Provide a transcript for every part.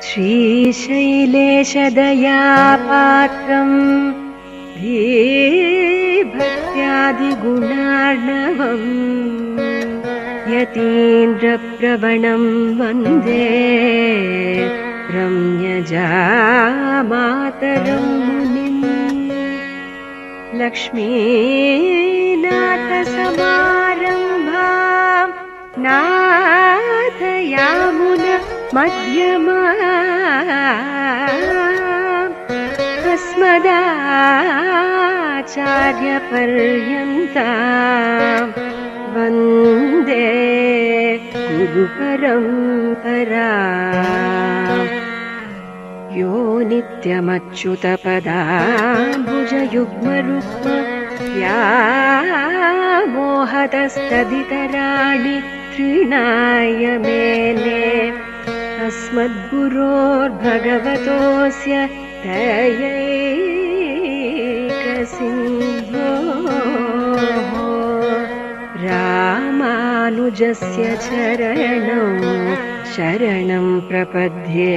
श्रीशैलेशदयापात्रम् धीभक्त्यादिगुणार्णवम् यतीन्द्रप्रवणं वन्दे रम्यजामातरं मुनिम्। लक्ष्मीनाथसमारम्भां नाथयामुन मध्यमाम् अस्मदाचार्यपर्यन्तां वन्दे गुरुपरम्पराम्। यो नित्यमच्युतपदाम्बुजयुग्मरुक्म व्यामोहतस्तदितराणि तृणाय मेने अस्मद्गुरोर्भगवतोऽस्य दयैकसिन्धोः रामानुजस्य चरणौ शरणं प्रपद्ये।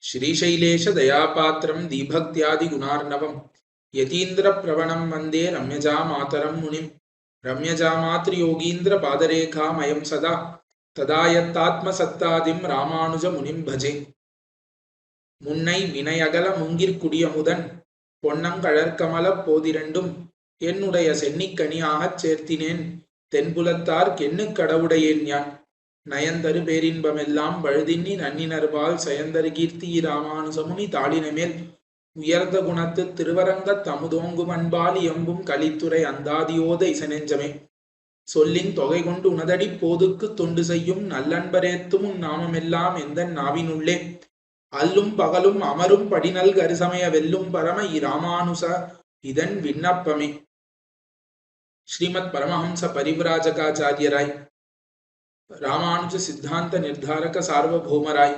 श्रीशैलेश दयापात्रं दीभक्त्यादि गुणार्णवं यतीन्द्र प्रवणं वन्दे रम्यजा मातरं मुनिं। रम्यजा मातृयोगीन्द्र पादरेखामयं सदा तदा यत्तात्मसत्तादिं रामानुज मुनिं भजे। முன்னை வினையகல முங்கிற்குடியமுதன் பொன்னங்கழற்கமலப் போதிரண்டும் என்னுடைய சென்னிக்கனியாகச் சேர்த்தினேன் தென்புலத்தார் கென்னுக் கடவுடையேன் யான் நயந்தரு பேரின்பமெல்லாம் வழுதின்னி நன்னினர்பால் சயந்தரு கீர்த்தி ராமானுசமுனி தாளினமேல் உயர்ந்த குணத்து திருவரங்கத் தமுதோங்கும் அன்பால் எம்பும் கலித்துறை அந்தாதியோத இசனெஞ்சமே சொல்லின் தொகை கொண்டு உனதடி போதுக்கு தொண்டு செய்யும் நல்லன்பரேத்தும் உன் நாமமெல்லாம் எந்த நாவினுள்ளே அல்லும் பகலும் அமரும் படிநல் கரிசமய வெல்லும் பரம இராமானுச இதன் விண்ணப்பமே. ஸ்ரீமத் பரமஹம்ச பரிவ்ராஜகாச்சாரியராய் ராமானுஜ சித்தாந்த நிர்தாரக சார்வபௌமராய்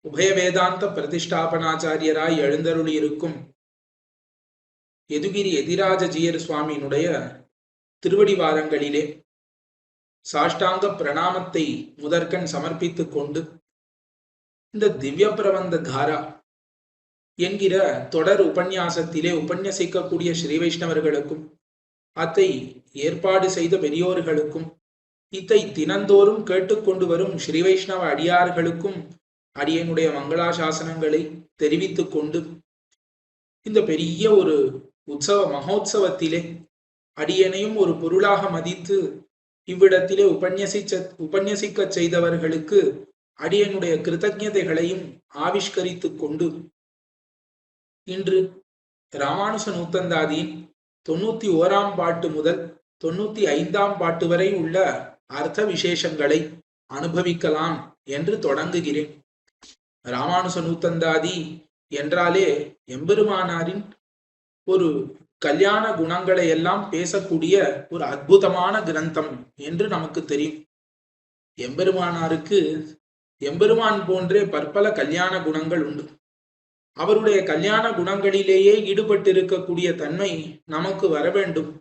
உபய வேதாந்த பிரதிஷ்டாபனாச்சாரியராய் எழுந்தருளி இருக்கும் யதுகிரி எதிராஜ ஜீயர் சுவாமியினுடைய திருவடிவாரங்களிலே சாஷ்டாங்க பிரணாமத்தை முதற்கண் சமர்ப்பித்துக் கொண்டு இந்த திவ்ய பிரபந்த தாரா என்கிற தொடர் உபன்யாசத்திலே உபன்யசிக்கக்கூடிய ஸ்ரீ வைஷ்ணவர்களுக்கும் அத்தை ஏற்பாடு செய்த பெரியோர்களுக்கும் இத்தை தினந்தோறும் கேட்டுக்கொண்டு வரும் ஸ்ரீ வைஷ்ணவ அடியார்களுக்கும் அடியனுடைய மங்களாசாசனங்களை தெரிவித்துக் கொண்டு இந்த பெரிய ஒரு மகோத்சவத்திலே அடியனையும் ஒரு பொருளாக மதித்து இவ்விடத்திலே உபன்யசிக்க செய்தவர்களுக்கு அடியனுடைய கிருத்தஜதைகளையும் ஆவிஷ்கரித்துக் கொண்டு இன்று ராமானுச நூத்தந்தாதியின் 91ஆம் பாட்டு முதல் 95ஆம் பாட்டு வரை உள்ள அர்த்த விசேஷங்களை அனுபவிக்கலாம் என்று தொடங்குகிறேன். ராமானுச நூத்தந்தாதி என்றாலே எம்பெருமானாரின் ஒரு கல்யாண குணங்களை எல்லாம் பேசக்கூடிய ஒரு அற்புதமான கிரந்தம் என்று நமக்கு தெரியும். எம்பெருமானாருக்கு எம்பெருமான் போன்றே பற்பல கல்யாண குணங்கள் உண்டு. அவருடைய கல்யாண குணங்களிலேயே ஈடுபட்டிருக்கக்கூடிய தன்மை நமக்கு வர வேண்டும்.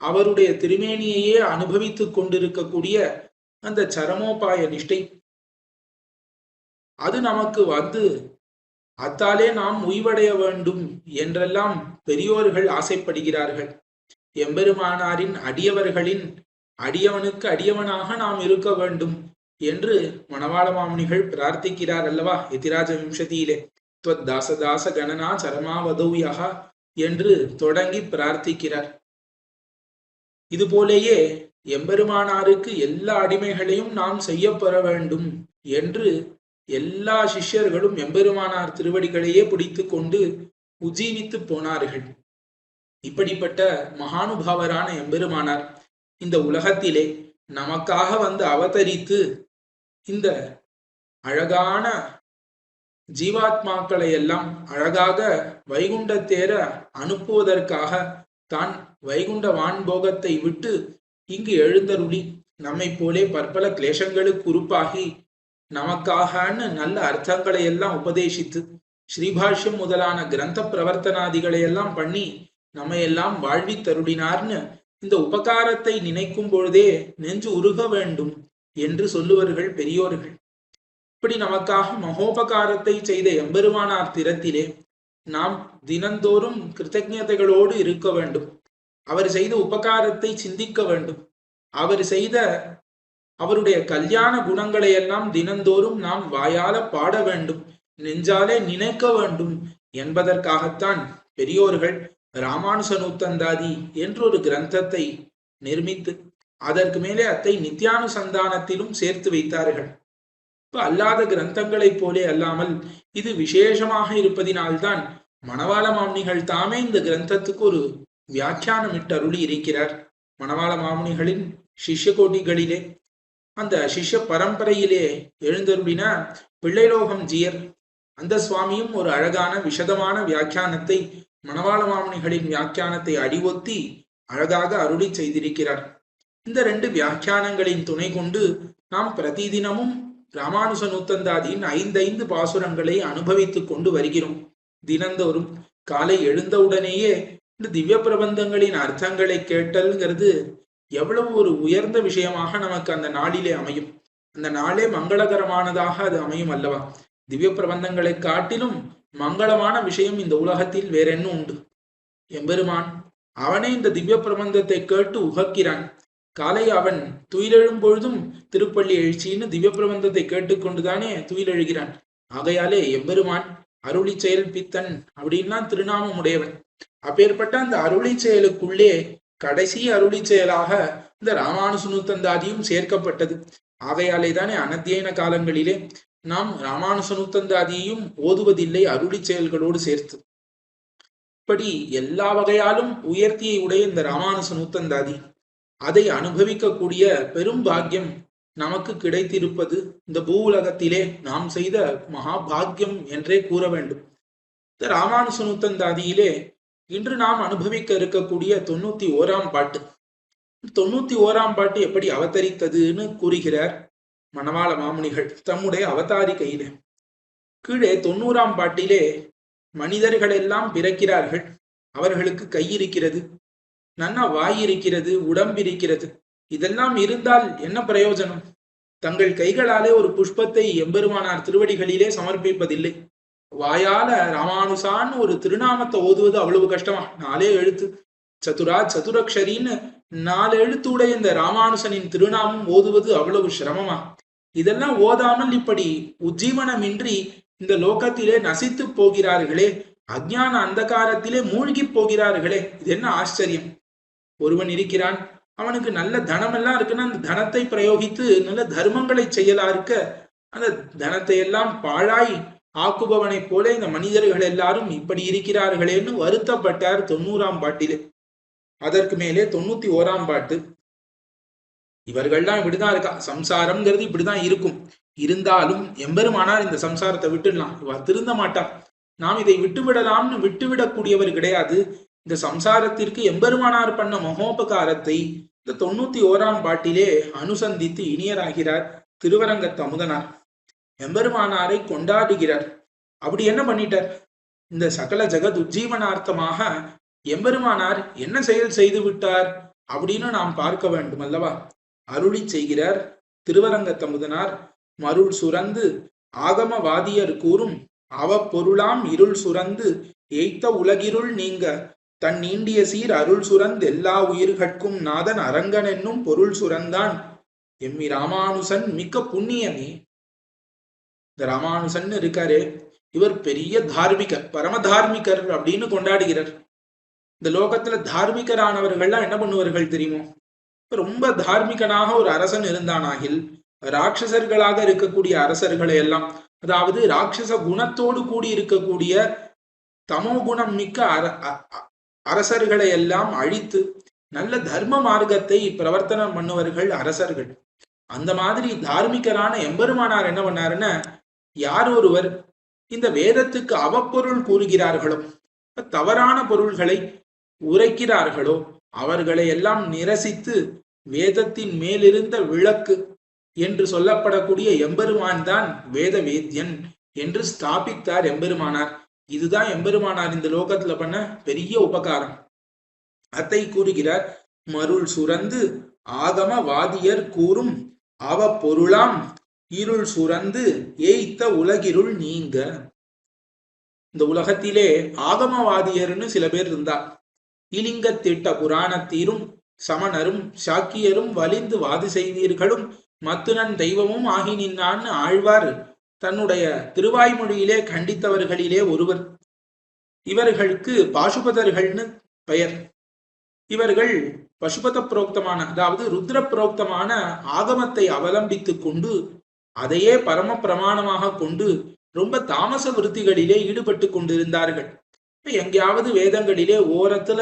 அவருடைய திருமேனியையே அனுபவித்துக் கொண்டிருக்கக்கூடிய அந்த சரமோபாய நிஷ்டை அது நமக்கு வந்து அத்தாலே நாம் உய்வடைய வேண்டும் என்றெல்லாம் பெரியோர்கள் ஆசைப்படுகிறார்கள். எம்பெருமானாரின் அடியவர்களின் அடியவனுக்கு அடியவனாக நாம் இருக்க வேண்டும் என்று மணவாள மாமுனிகள் பிரார்த்திக்கிறார் அல்லவா? எதிராஜ விம்சதியிலே தாசதாச கணனா சரமாவதௌயா என்று தொடங்கி பிரார்த்திக்கிறார். இதுபோலேயே எம்பெருமானாருக்கு எல்லா அடிமைகளையும் நாம் செய்யப்பெற வேண்டும் என்று எல்லா சிஷ்யர்களும் எம்பெருமானார் திருவடிகளையே பிடித்து கொண்டு உஜீவித்து போனார்கள். இப்படிப்பட்ட மகானுபாவரான எம்பெருமானார் இந்த உலகத்திலே நமக்காக வந்து அவதரித்து இந்த அழகான ஜீவாத்மாக்களை எல்லாம் அழகாக வைகுண்ட தேர அனுப்புவதற்காக தான் வைகுண்ட வான்போகத்தை விட்டு இங்கு எழுந்தருளி நம்மை போலே பற்பல கிளேசங்களுக்கு உறுப்பாகி நமக்காக நல்ல அர்த்தங்களை எல்லாம் உபதேசித்து ஸ்ரீபாஷ்யம் முதலான கிரந்த பிரவர்த்தனாதிகளை எல்லாம் பண்ணி நம்ம எல்லாம் வாழ்வி தருளினார்னு இந்த உபகாரத்தை நினைக்கும் பொழுதே நெஞ்சு உருக வேண்டும் என்று சொல்லுவர்கள் பெரியோர்கள். இப்படி நமக்காக மகோபகாரத்தை செய்த எம்பெருமானார் திறத்திலே நாம் தினந்தோறும் கிருத்தஜதைகளோடு இருக்க வேண்டும். அவர் செய்த உபகாரத்தை சிந்திக்க வேண்டும். அவர் செய்த அவருடைய கல்யாண குணங்களை எல்லாம் தினந்தோறும் நாம் வாயால பாட வேண்டும், நெஞ்சாலே நினைக்க வேண்டும் என்பதற்காகத்தான் பெரியோர்கள் ராமானுச நூத்தந்தாதி என்று ஒரு கிரந்தத்தை நிர்மித்து அதற்கு மேலே அத்தை நித்தியானுசந்தானத்திலும் சேர்த்து வைத்தார்கள். இப்ப அல்லாத கிரந்தங்களைப் போலே அல்லாமல் இது விசேஷமாக இருப்பதினால்தான் மணவாள மாமுனிகள் தாமே இந்த கிரந்தத்துக்கு ஒரு வியாக்கியானமிட்டு அருளி இருக்கிறார். மணவாள மாமுனிகளின் சிஷ்ய கோட்டிகளிலே அந்த சிஷ்ய பரம்பரையிலே எழுந்தருளின பிள்ளைலோகம் ஜியர் அந்த சுவாமியும் ஒரு அழகான விஷதமான வியாக்கியானத்தை மணவாள மாமுனிகளின் வியாக்கியானத்தை அடிவொத்தி அழகாக அருளி செய்திருக்கிறார். இந்த 2 வியாக்கியானங்களின் துணை கொண்டு நாம் பிரதிதினமும் ராமானுச நூத்தந்தாதியின் 5 பாசுரங்களை அனுபவித்துக் கொண்டு வருகிறோம். தினந்தோறும் காலை எழுந்தவுடனேயே இந்த திவ்ய பிரபந்தங்களின் அர்த்தங்களை கேட்டல்ங்கிறது எவ்வளவு ஒரு உயர்ந்த விஷயமாக நமக்கு அந்த நாளிலே அமையும். அந்த நாளே மங்களகரமானதாக அது அமையும் அல்லவா? திவ்ய பிரபந்தங்களை காட்டிலும் மங்களமான விஷயம் இந்த உலகத்தில் வேற என்ன உண்டு? எம்பெருமான் அவனே இந்த திவ்ய பிரபந்தத்தை கேட்டு உகக்கிறான். காலை அவன் துயிலெழும் பொழுதும் திருப்பள்ளி எழுச்சின்னு திவ்ய பிரபந்தத்தை கேட்டுக்கொண்டுதானே துயிலெழுகிறான். ஆகையாலே எம்பெருமான் அருளி செயல் பித்தன் அப்படின்னா திருநாமம் உடையவன். அப்பேற்பட்ட அந்த அருளி செயலுக்குள்ளே கடைசி அருளி செயலாக இந்த ராமானுச நூத்தந்தாதியும் சேர்க்கப்பட்டது. ஆகையாலே தானே அனத்தியன காலங்களிலே நாம் ராமானுச நூத்தந்தாதியையும் ஓதுவதில்லை அருளி செயல்களோடு சேர்த்து. இப்படி எல்லா வகையாலும் உயர்த்தியை உடைய இந்த ராமானுச நூத்தந்தாதி அதை அனுபவிக்கக்கூடிய பெரும் பாக்கியம் நமக்கு கிடைத்திருப்பது இந்த பூ உலகத்திலே நாம் செய்த மகா பாக்கியம் என்றே கூற வேண்டும். இந்த ராமானுச நூத்தந்தாதியிலே இன்று நாம் அனுபவிக்க இருக்கக்கூடிய 91ஆம் பாட்டு. 91ஆம் பாட்டு எப்படி அவதரித்ததுன்னு கூறுகிறார் மணவாள மாமுனிகள் தம்முடைய அவதாரிகையிலே. கீழே 90ஆம் பாட்டிலே மனிதர்கள் எல்லாம் பிறக்கிறார்கள். அவர்களுக்கு கை இருக்கிறது, நன்னா வாய் இருக்கிறது, உடம்பு இருக்கிறது. இதெல்லாம் இருந்தால் என்ன பிரயோஜனம்? தங்கள் கைகளாலே ஒரு புஷ்பத்தை எம்பெருமானார் திருவடிகளிலே சமர்ப்பிப்பதில்லை. வாயால ராமானுசான்னு ஒரு திருநாமத்தை ஓதுவது அவ்வளவு கஷ்டமா? 4 எழுத்து சதுரா சதுரக்ஷரின்னு 4 எழுத்துடைய இந்த ராமானுசனின் திருநாமம் ஓதுவது அவ்வளவு சிரமமா? இதெல்லாம் ஓதாமல் இப்படி உஜ்ஜீவனமின்றி இந்த லோகத்திலே நசித்து போகிறார்களே, அஞ்ஞான அந்தகாரத்திலே மூழ்கி போகிறார்களே, இது என்ன ஆச்சரியம்? ஒருவன் இருக்கிறான், அவனுக்கு நல்ல தனம் எல்லாம் இருக்குன்னா அந்த தனத்தை பிரயோகித்து நல்ல தர்மங்களை செய்யலா இருக்க, அந்த தனத்தை எல்லாம் பாழாய் ஆக்குபவனை போல இந்த மனிதர்கள் எல்லாரும் இப்படி இருக்கிறார்களேன்னு வருத்தப்பட்டார் 90ஆம் பாட்டிலே. அதற்கு மேலே 91ஆம் பாட்டு, இவர்கள்லாம் இப்படிதான் இருக்கா, சம்சாரம்ங்கிறது இப்படிதான் இருக்கும், இருந்தாலும் எம்பெருமானார் இந்த சம்சாரத்தை விட்டுடலாம், இவ திருந்த மாட்டா, நாம் இதை விட்டுவிடலாம்னு விட்டுவிடக்கூடியவர் கிடையாது. இந்த சம்சாரத்திற்கு எம்பெருமானார் பண்ண மகோபகாரத்தை இந்த 91ஆம் பாட்டிலே அனுசந்தித்து இனியராகிறார் திருவரங்கத்து அமுதனார். எம்பெருமானாரை கொண்டாடுகிறார். அப்படி என்ன பண்ணிட்டார்? இந்த சகல ஜெகத் உஜ்ஜீவனார்த்தமாக எம்பெருமானார் என்ன செயல் செய்து விட்டார் அப்படின்னு நாம் பார்க்க வேண்டும் அல்லவா? அருளி செய்கிறார் திருவரங்கத்தமுதனார். மருள் சுரந்து ஆகமவாதியர் கூறும் அவ பொருளாம் இருள் சுரந்து எய்த்த உலகிருள் நீங்க தன் நீண்டிய சீர் அருள் சுரந்து எல்லா உயிர்கட்கும் நாதன் அரங்கன் என்னும் பொருள் சுரந்தான் எம்மி ராமானுசன் மிக்க புண்ணியமே. இந்த ராமானுசன் இருக்காரு, இவர் பெரிய தார்மிகர், பரம தார்மிகர் அப்படின்னு கொண்டாடுகிறார். இந்த லோகத்துல தார்மிகரானவர்கள்லாம் என்ன பண்ணுவார்கள் தெரியுமோ? ரொம்ப தார்மிகனாக ஒரு அரசன் இருந்தானாகில் ராட்சசர்களாக இருக்கக்கூடிய அரசர்களை எல்லாம், அதாவது ராட்சச குணத்தோடு கூடி இருக்கக்கூடிய தமோ குணம் மிக்க அரசர்களை எல்லாம் அழித்து நல்ல தர்ம மார்க்கத்தை பிரவர்த்தனம் பண்ணுவர்கள் அரசர்கள். அந்த மாதிரி தார்மிகரான எம்பெருமானார் என்ன பண்ணாருன்னா, யார் ஒருவர் இந்த வேதத்துக்கு அவப்பொருள் கூறுகிறார்களோ, தவறான பொருள்களை உரைக்கிறார்களோ, அவர்களை எல்லாம் நிரசித்து வேதத்தின் மேலிருந்த விளக்கு என்று சொல்லப்படக்கூடிய எம்பெருமான் தான் வேத வேத்யன் என்று ஸ்தாபித்தார் எம்பெருமானார். இதுதான் எம்பெருமானார் இந்த லோகத்துல பண்ண பெரிய உபகாரம். அத்தை கூறுகிறார், மருள் சுரந்து ஆகம வாதியர் கூறும் அவ பொருளாம் இருள் சுரந்து ஏய்த்த உலகிருள் நீங்க. இந்த உலகத்திலே ஆகமவாதியர்னு சில பேர் இருந்தா. இலிங்கத்திட்ட புராணத்தீரும் சமணரும் சாக்கியரும் வலிந்து வாது செய்தீர்களும் மத்துனன் தெய்வமும் ஆகி நின்னான்னு ஆழ்வார் தன்னுடைய திருவாய்மொழியிலே கண்டித்தவர்களிலே ஒருவர். இவர்களுக்கு பாசுபதர்கள்னு பெயர். இவர்கள் பசுபத புரோக்தமான, அதாவது ருத்ர புரோக்தமான ஆகமத்தை அவலம்பித்துக் கொண்டு அதையே பரம பிரமாணமாக கொண்டு ரொம்ப தாமச விருத்திகளிலே ஈடுபட்டு கொண்டிருந்தார்கள். எங்கேயாவது வேதங்களிலே ஓரத்துல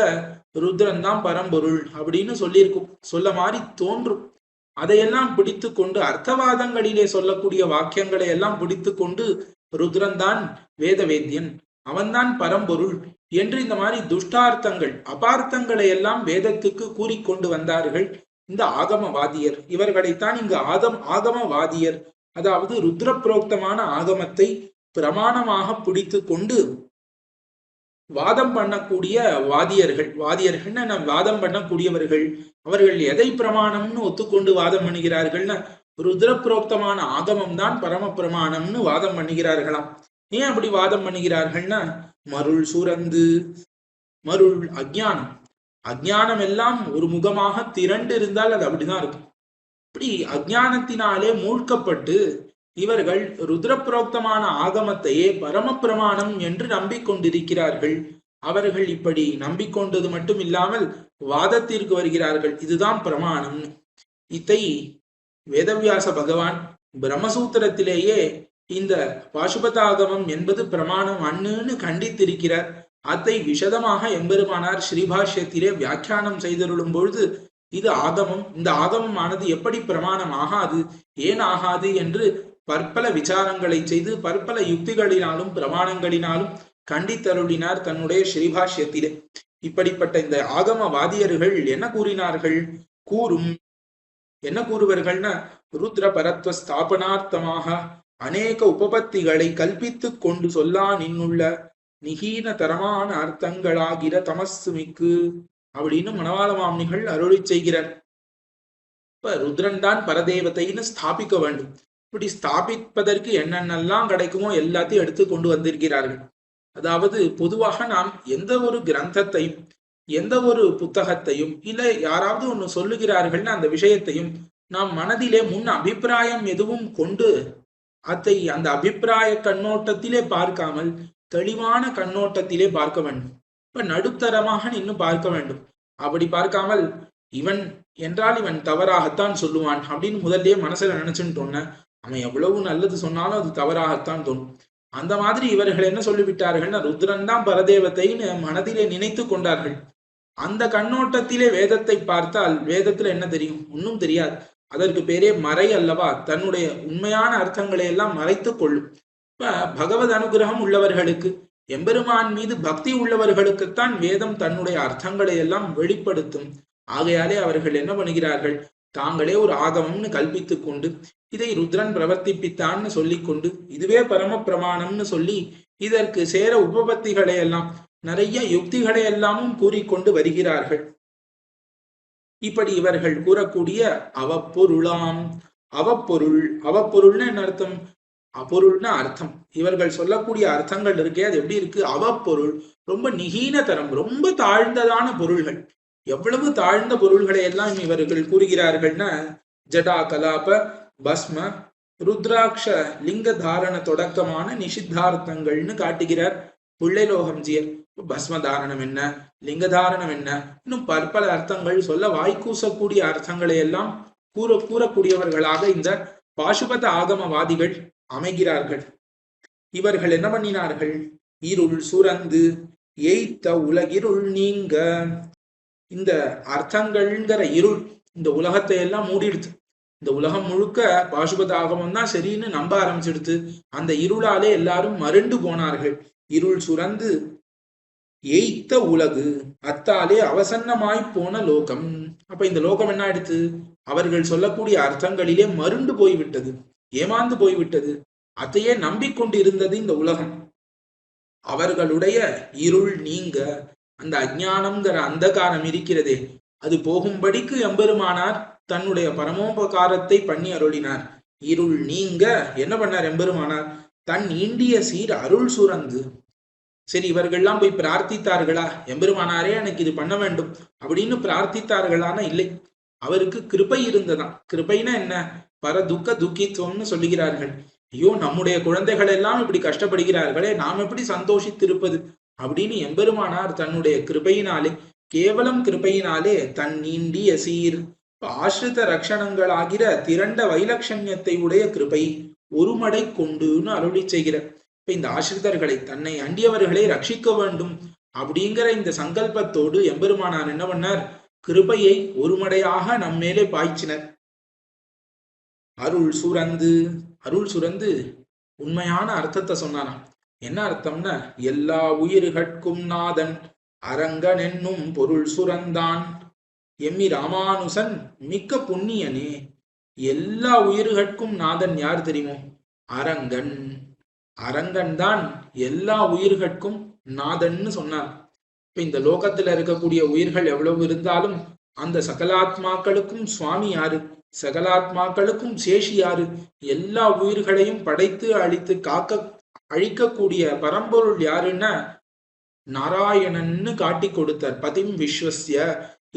ருத்ரன் தான் பரம்பொருள் அப்படின்னு சொல்லியிருக்கும், சொல்ல மாதிரி தோன்றும். அதையெல்லாம் பிடித்து கொண்டு அர்த்தவாதங்களிலே சொல்லக்கூடிய வாக்கியங்களை எல்லாம் பிடித்து கொண்டு ருத்ரன் தான் வேத வேத்தியன், அவன்தான் பரம்பொருள் என்று இந்த மாதிரி துஷ்டார்த்தங்கள் அபார்த்தங்களை எல்லாம் வேதத்துக்கு கூறிக்கொண்டு வந்தார்கள் இந்த ஆகமவாதியர். இவர்களைத்தான் இங்கு ஆகமவாதியர், அதாவது ருத்ர புரோக்தமான ஆகமத்தை பிரமாணமாக பிடித்து கொண்டு வாதம் பண்ணக்கூடிய வாதியர்கள். வாதியர்கள்னா வாதம் பண்ணக்கூடியவர்கள். அவர்கள் எதை பிரமாணம்னு ஒத்துக்கொண்டு வாதம் பண்ணுகிறார்கள்னா ருத்ர புரோக்தமான ஆகமம் தான் பரம பிரமாணம்னு வாதம் பண்ணுகிறார்களாம். ஏன் அப்படி வாதம் பண்ணுகிறார்கள்னா, மருள் சுரந்து, மருள் அஜ்ஞானம், அஜ்ஞானம் எல்லாம் ஒரு முகமாக திரண்டு இருந்தால் அது அப்படிதான் இருக்கும். இப்படி அஜ்ஞானத்தினாலே மூழ்கப்பட்டு இவர்கள் ருத்ர புரோக்தமான ஆகமத்தையே பரம பிரமாணம் என்று நம்பிக்கொண்டிருக்கிறார்கள். அவர்கள் இப்படி நம்பிக்கொண்டது மட்டும் இல்லாமல் வாதத்திற்கு வருகிறார்கள், இதுதான் பிரமாணம். இதை வேதவியாச பகவான் பிரம்மசூத்திரத்திலேயே இந்த பாசுபதாகமம் என்பது பிரமாணம் அண்ணுன்னு கண்டித்திருக்கிறார். அதை விசதமாக எம்பெருமானார் ஸ்ரீபாஷ்யத்திலே வியாக்கியானம் செய்தருளும் பொழுது இது ஆகமம், இந்த ஆகமம் ஆனது எப்படி பிரமாணம் ஆகாது, ஏன் ஆகாது என்று பற்பல விசாரங்களை செய்து பற்பல யுக்திகளினாலும் பிரமாணங்களினாலும் கண்டித்தருளினார் தன்னுடைய ஸ்ரீபாஷ்யத்திலே. இப்படிப்பட்ட இந்த ஆகமவாதியர்கள் என்ன கூறினார்கள்? என்ன கூறுவர்கள்னா, ருத்ர பரத்வ ஸ்தாபனார்த்தமாக அநேக உபபத்திகளை கல்பித்து கொண்டு சொல்லா நின்னுள்ள நிகீன தரமான அர்த்தங்களாகிற தமசுமிக்கு அப்படின்னு மணவாள மாமுனிகள் அருளி செய்கிறார். இப்ப ருத்ரன் தான் பரதேவத்தைன்னு ஸ்தாபிக்க வேண்டும். இப்படி ஸ்தாபிப்பதற்கு என்னென்னலாம் கிடைக்குமோ எல்லாத்தையும் எடுத்து கொண்டு வந்திருக்கிறார்கள். அதாவது பொதுவாக நாம் எந்த ஒரு கிரந்தத்தையும் எந்த ஒரு புத்தகத்தையும் இல்ல யாராவது ஒண்ணு சொல்லுகிறார்கள்னா அந்த விஷயத்தையும் நாம் மனதிலே முன் அபிப்பிராயம் எதுவும் கொண்டு அதை அந்த அபிப்பிராய கண்ணோட்டத்திலே பார்க்காமல் தெளிவான கண்ணோட்டத்திலே பார்க்க வேண்டும். இப்ப நடுத்தரமாக நின்று பார்க்க வேண்டும். அப்படி பார்க்காமல் இவன் என்றால் இவன் தவறாகத்தான் சொல்லுவான் அப்படின்னு முதல்லயே மனசுல நினைச்சுட்டோன்ன அவன் எவ்வளவு நல்லது சொன்னாலும் அது தவறாகத்தான் தோணும். அந்த மாதிரி இவர்கள் என்ன சொல்லிவிட்டார்கள்னா ருத்ரன் தான் பரதேவத்தைன்னு மனதிலே நினைத்து கொண்டார்கள். அந்த கண்ணோட்டத்திலே வேதத்தை பார்த்தால் வேதத்துல என்ன தெரியும்? ஒன்னும் தெரியாது. அதற்கு பேரே மறை அல்லவா? தன்னுடைய உண்மையான அர்த்தங்களை எல்லாம் மறைத்து கொள்ளும். இப்ப பகவத் அனுகிரகம் உள்ளவர்களுக்கு, எம்பெருமான் மீது பக்தி உள்ளவர்களுக்குத்தான் வேதம் தன்னுடைய அர்த்தங்களை எல்லாம் வெளிப்படுத்தும். ஆகையாலே அவர்கள் என்ன பண்ணுகிறார்கள்? தாங்களே ஒரு ஆகமம்னு கல்பித்து கொண்டு இதை ருத்ரன் பிரவர்த்திப்பித்தான்னு சொல்லி கொண்டு இதுவே பரம பிரமாணம்னு சொல்லி இதற்கு சேர உபபத்திகளை எல்லாம் நிறைய யுக்திகளை எல்லாமும் கூறிக்கொண்டு வருகிறார்கள். இப்படி இவர்கள் கூறக்கூடிய அவப்பொருளாம், அவப்பொருள்னா என்ன அர்த்தம்? அப்பொருள்னா அர்த்தம். இவர்கள் சொல்லக்கூடிய அர்த்தங்கள் இருக்கே, அது எப்படி இருக்கு? அவப்பொருள் ரொம்ப நிகீன தரம், ரொம்ப தாழ்ந்ததான பொருள்கள். எவ்வளவு தாழ்ந்த பொருள்களை எல்லாம் இவர்கள் கூறுகிறார்கள்னா, ஜடா கலாப பஸ்ம ருத்ராட்ச லிங்க தாரண தொடக்கமான நிஷித்தார்த்தங்கள்னு காட்டுகிறார் பிள்ளைலோகம்ஜியர். பஸ்ம தாரணம் என்ன, லிங்க தாரணம் என்ன, இன்னும் பற்பல அர்த்தங்கள் சொல்ல வாய்க்கூசக்கூடிய அர்த்தங்களை எல்லாம் கூறக்கூடியவர்களாக இந்த பாசுபத ஆகமவாதிகள் அமைகிறார்கள். இவர்கள் என்ன பண்ணினார்கள்? இருள் சுரந்து ஏய்த்த உலகிருள் நீங்க. இந்த அர்த்தங்கள்ங்கிற இருள் இந்த உலகத்தை எல்லாம் மூடிடுது. இந்த உலகம் முழுக்க பாசுபத ஆகமம் தான் சரின்னு நம்ப ஆரம்பிச்சிடுது. அந்த இருளாலே எல்லாரும் மருண்டு போனார்கள். இருள் சுரந்து ஏய்த்த உலகு, அத்தாலே அவசன்னமாய் போன லோகம். அப்ப இந்த லோகம் என்ன ஆயிடுத்து? அவர்கள் சொல்லக்கூடிய அர்த்தங்களிலே மருண்டு போய்விட்டது, ஏமாந்து போய்விட்டது. அதையே நம்பிக்கொண்டு இருந்தது இந்த உலகம். அவர்களுடைய இருள் நீங்க, அந்த அஞ்ஞானம்ங்கிற அந்தகாரம் இருக்கிறதே அது போகும்படிக்கு எம்பெருமானார் தன்னுடைய பரமோபகாரத்தை பண்ணி அருளினார். இருள் நீங்க என்ன பண்ணார் எம்பெருமானார்? தன் ஈண்டிய சீர் அருள் சுரந்து. சரி, இவர்கள்லாம் போய் பிரார்த்தித்தார்களா, எம்பெருமானாரே எனக்கு இது பண்ண வேண்டும் அப்படின்னு பிரார்த்தித்தார்களான இல்லை. அவருக்கு கிருபை இருந்ததாம். கிருபைனா என்ன? பர துக்க துக்கித்துவம்னு சொல்லுகிறார்கள். ஐயோ, நம்முடைய குழந்தைகள் எல்லாம் இப்படி கஷ்டப்படுகிறார்களே, நாம் எப்படி சந்தோஷித்திருப்பது அப்படின்னு எம்பெருமானார் தன்னுடைய கிருபையினாலே, கேவலம் கிருபையினாலே தன் நீண்டிய சீர் ஆசிரித ரக்ஷணங்களாகிற திரண்ட வைலட்சண்யத்தை உடைய கிருபை ஒருமடை கொண்டுன்னு அருளி செய்கிற. இப்ப இந்த ஆசிரிதர்களை, தன்னை அண்டியவர்களை ரட்சிக்க வேண்டும் அப்படிங்கிற இந்த சங்கல்பத்தோடு எம்பெருமானார் என்ன பண்ணார்? கிருபையை ஒருமடையாக நம்மேலே பாய்ச்சினர். அருள் சுரந்து, அருள் சுரந்து உண்மையான அர்த்தத்தை சொன்னாராம். என்ன அர்த்தம்னா, எல்லா உயிர்கட்கும் நாதன் அரங்கன் என்னும் பொருள் சுரந்தான் எம்மி ராமானுசன் மிக்க புண்ணியனே. எல்லா உயிர்கட்கும் நாதன் யார் தெரியுமோ? அரங்கன். அரங்கன் தான் எல்லா உயிர்கட்கும் நாதன்னு சொன்னார். இப்ப இந்த லோகத்துல இருக்கக்கூடிய உயிர்கள் எவ்வளவு இருந்தாலும் அந்த சகலாத்மாக்களுக்கும் சுவாமி யாரு? சகலாத்மாக்களுக்கும் சேஷி யாரு? எல்லா உயிர்களையும் படைத்து அழித்து காக்க அழிக்கக்கூடிய பரம்பொருள் யாருன்னா நாராயணன்னு காட்டி கொடுத்தார். பதிம் விஸ்வஸ்ய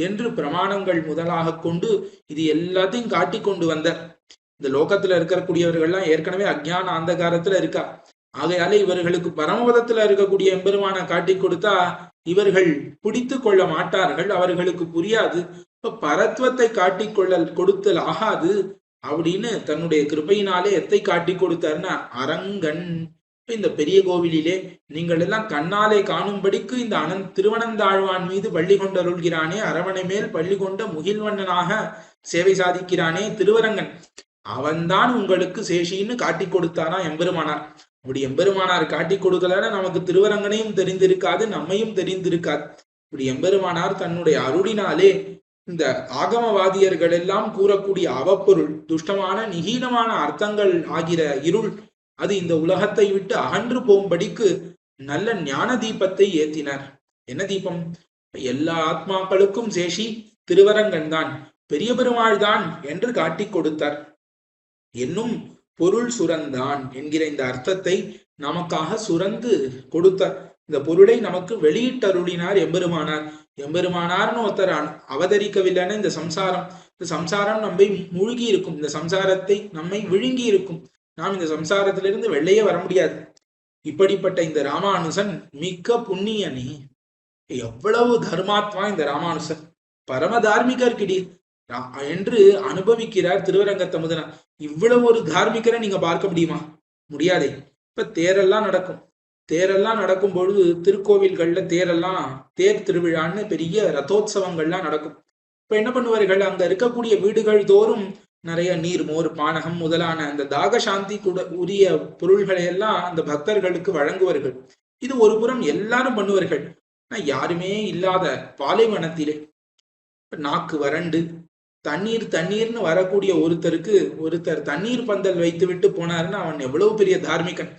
என்று பிரமாணங்கள் முதலாக கொண்டு இது எல்லாத்தையும் காட்டி கொண்டு வந்தார். இந்த லோகத்துல இருக்கக்கூடியவர்கள்லாம் ஏற்கனவே அஜ்ஞான அந்தகாரத்துல இருக்கா. ஆகையால இவர்களுக்கு பரமபதத்துல இருக்கக்கூடிய எம்பெருமான காட்டி கொடுத்தா இவர்கள் பிடித்து கொள்ள மாட்டார்கள், அவர்களுக்கு புரியாது. இப்ப பரத்வத்தை காட்டி கொடுத்தல் ஆகாது அப்படின்னு தன்னுடைய கிருபையினாலே எத்தை காட்டி கொடுத்தாருன்னா அரங்கன். இந்த பெரிய கோவிலிலே நீங்கள் எல்லாம் கண்ணாலே காணும்படிக்கு இந்த திருவனந்தாழ்வான் மீது பள்ளி கொண்டருள்கிறானே, அரவணை மேல் பள்ளி கொண்ட முகில்வண்ணனாக சேவை சாதிக்கிறானே திருவரங்கன், அவன்தான் உங்களுக்கு சேஷின்னு காட்டி கொடுத்தானா எம்பெருமானார். அப்படி எம்பெருமானார் காட்டி கொடுக்கலன்னா நமக்கு திருவரங்கனையும் தெரிந்திருக்காது, நம்மையும் தெரிந்திருக்காது. இப்படி எம்பெருமானார் தன்னுடைய அருளினாலே இந்த ஆகமவாதியர்கள் எல்லாம் கூறக்கூடிய அவப்பொருள், துஷ்டமான நிகீனமான அர்த்தங்கள் ஆகிற இருள் அது இந்த உலகத்தை விட்டு அகன்று போகும்படிக்கு நல்ல ஞான தீபத்தை ஏத்தினார். என்ன தீபம்? எல்லா ஆத்மாக்களுக்கும் சேஷி திருவரங்கன் தான், பெரிய பெருமாள் தான் என்று காட்டி கொடுத்தார். என்னும் பொருள் சுரந்தான் என்கிற இந்த அர்த்தத்தை நமக்காக சுரந்து கொடுத்தார். இந்த பொருளை நமக்கு வெளியிட்டருளினார் எம்பெருமானார். எம்பெருமானார்னு ஒருத்தர் அவதரிக்கவில்லைன்னு இந்த சம்சாரம் நம்மை மூழ்கி இருக்கும், இந்த சம்சாரத்தை நம்மை விழுங்கி இருக்கும். நாம் இந்த சம்சாரத்திலிருந்து வெளியே வர முடியாது. இப்படிப்பட்ட இந்த ராமானுசன் மிக்க புண்ணியனே. எவ்வளவு தர்மாத்மா இந்த ராமானுசன், பரம தார்மிகர் கிடி என்று அனுபவிக்கிறார் திருவரங்கத்தமுதனார். இவ்வளவு ஒரு தார்மிகரை நீங்க பார்க்க முடியுமா? முடியாதே. இப்ப தேரெல்லாம் நடக்கும் பொழுது திருக்கோவில்கள்ல தேர் திருவிழான்னு பெரிய ரதோத்சவங்கள்லாம் நடக்கும். இப்ப என்ன பண்ணுவார்கள்? அங்க இருக்கக்கூடிய வீடுகள் தோறும் நிறைய நீர், மோர், பானகம் முதலான அந்த தாக சாந்தி கூட உரிய பொருள்களை எல்லாம் அந்த பக்தர்களுக்கு வழங்குவார்கள். இது ஒரு புறம் எல்லாரும் பண்ணுவார்கள். யாருமே இல்லாத பாலைவனத்திலே நாக்கு வறண்டு தண்ணீர்னு வரக்கூடிய ஒருத்தர் தண்ணீர் பந்தல் வைத்து விட்டு போனாருன்னா அவன் எவ்வளவு பெரிய தார்மிகன்.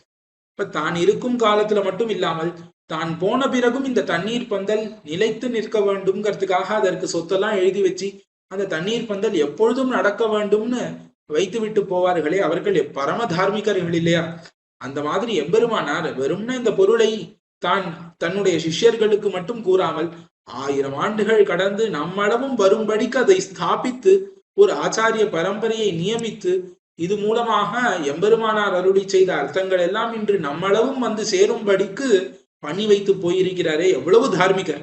இப்ப தான் இருக்கும் காலத்துல மட்டும் இல்லாமல் தான் போன பிறகும் இந்த தண்ணீர் பந்தல் நிலைத்து நிற்க வேண்டும்ங்கிறதுக்காக அதற்கு சொத்தெல்லாம் எழுதி வச்சு அந்த தண்ணீர் பந்தல் எப்பொழுதும் நடக்க வேண்டும்னு வைத்து விட்டு போவார்களே, அவர்கள் பரம தார்மிகர்கள் இல்லையா? அந்த மாதிரி எம்பெருமானார் வெறும்னா இந்த பொருளை தன்னுடைய சிஷ்யர்களுக்கு மட்டும் கூறாமல் 1000 ஆண்டுகள் கடந்து நம்மளவும் வரும்படிக்கு அதை ஸ்தாபித்து ஒரு ஆச்சாரிய பரம்பரையை நியமித்து இது மூலமாக எம்பெருமானார் அருளி செய்த அர்த்தங்கள் எல்லாம் இன்று நம்மளவும் வந்து சேரும்படிக்கு பண்ணி வைத்து போயிருக்கிறாரே, எவ்வளவு தார்மிகர்.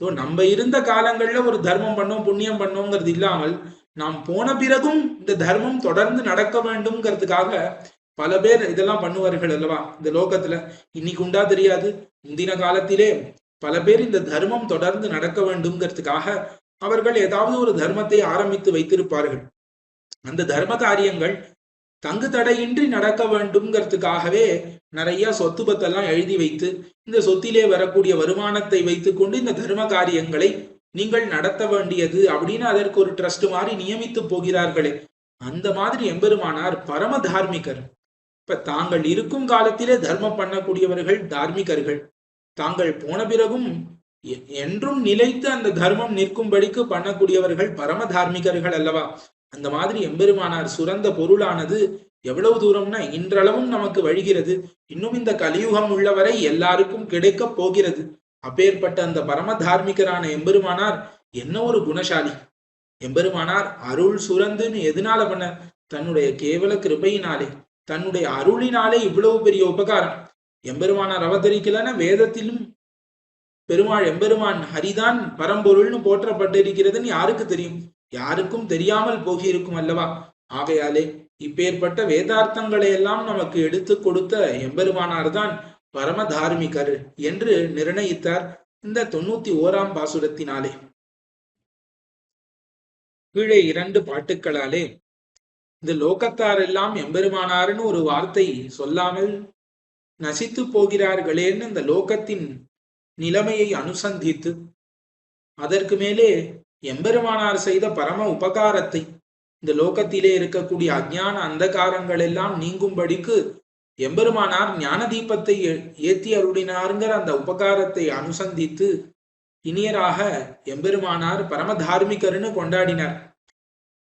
நம்ம இருந்த காலங்கள்ல ஒரு தர்மம் பண்ணோம், புண்ணியம் பண்ணோங்கிறது இல்லாமல் நாம் போன பிறகும் இந்த தர்மம் தொடர்ந்து நடக்க வேண்டும்ங்கிறதுக்காக பல பேர் இதெல்லாம் பண்ணுவார்கள் அல்லவா இந்த லோகத்துல. இன்னைக்கு உண்டா தெரியாது, முந்தின காலத்திலே பல பேர் இந்த தர்மம் தொடர்ந்து நடக்க வேண்டும்ங்கிறதுக்காக அவர்கள் ஏதாவது ஒரு தர்மத்தை ஆரம்பித்து வைத்திருப்பார்கள். அந்த தர்ம காரியங்கள் தங்கு தடையின்றி நடக்க வேண்டும்ங்கிறதுக்காகவே நிறைய சொத்து பத்தெல்லாம் எழுதி வைத்து இந்த சொத்திலே வரக்கூடிய வருமானத்தை வைத்துக் கொண்டு இந்த தர்ம காரியங்களை நீங்கள் நடத்த வேண்டியது அப்படின்னு அதற்கு ஒரு ட்ரஸ்ட் மாதிரி நியமித்து போகிறார்களே. அந்த மாதிரி எம்பெருமானார் பரம தார்மிகர். இப்ப தாங்கள் இருக்கும் காலத்திலே தர்மம் பண்ணக்கூடியவர்கள் தார்மிகர்கள், தாங்கள் போன பிறகும் என்றும் நிலைத்து அந்த தர்மம் நிற்கும்படிக்கு பண்ணக்கூடியவர்கள் பரம தார்மிகர்கள் அல்லவா? அந்த மாதிரி எம்பெருமானார் சுரந்த பொருளானது எவ்வளவு தூரம்னா இன்றளவும் நமக்கு வழிகிறது. இன்னும் இந்த கலியுகம் உள்ளவரை எல்லாருக்கும் கிடைக்க போகிறது. அப்பேற்பட்ட அந்த பரம தார்மிகரான எம்பெருமானார் என்ன ஒரு குணசாலி! எம்பெருமானார் அருள் சுரந்துன்னு எதனால பண்ண? தன்னுடைய கேவல கிருபையினாலே, தன்னுடைய அருளினாலே இவ்வளவு பெரிய உபகாரம். எம்பெருமானார் அவதரிக்கலன்னா வேதத்திலும் பெருமாள் எம்பெருமான் ஹரிதான் பரம்பொருள்னு போற்றப்பட்டிருக்கிறதுன்னு யாருக்கு தெரியும்? யாருக்கும் தெரியாமல் போகியிருக்கும் அல்லவா? ஆகையாலே இப்பேற்பட்ட வேதார்த்தங்களை எல்லாம் நமக்கு எடுத்து கொடுத்த எம்பெருமானார் தான் பரம தார்மிகர் என்று நிர்ணயித்தார் இந்த 91ஆம் பாசுரத்தினாலே. கீழே 2 பாட்டுக்களாலே இந்த லோகத்தார் எல்லாம் எம்பெருமானார்னு ஒரு வார்த்தை சொல்லாமல் நசித்து போகிறார்களேன்னு இந்த லோகத்தின் நிலைமையை அனுசந்தித்து, அதற்கு மேலே எம்பெருமானார் செய்த பரம உபகாரத்தை, இந்த லோகத்திலே இருக்கக்கூடிய அஞ்ஞான அந்தகாரங்கள் எல்லாம் நீங்கும்படிக்கு எம்பெருமானார் ஞான தீபத்தை ஏத்தி அருளினாருங்கிற அந்த உபகாரத்தை அனுசந்தித்து இனியராக எம்பெருமானார் பரம தார்மிகர்னு கொண்டாடினார்.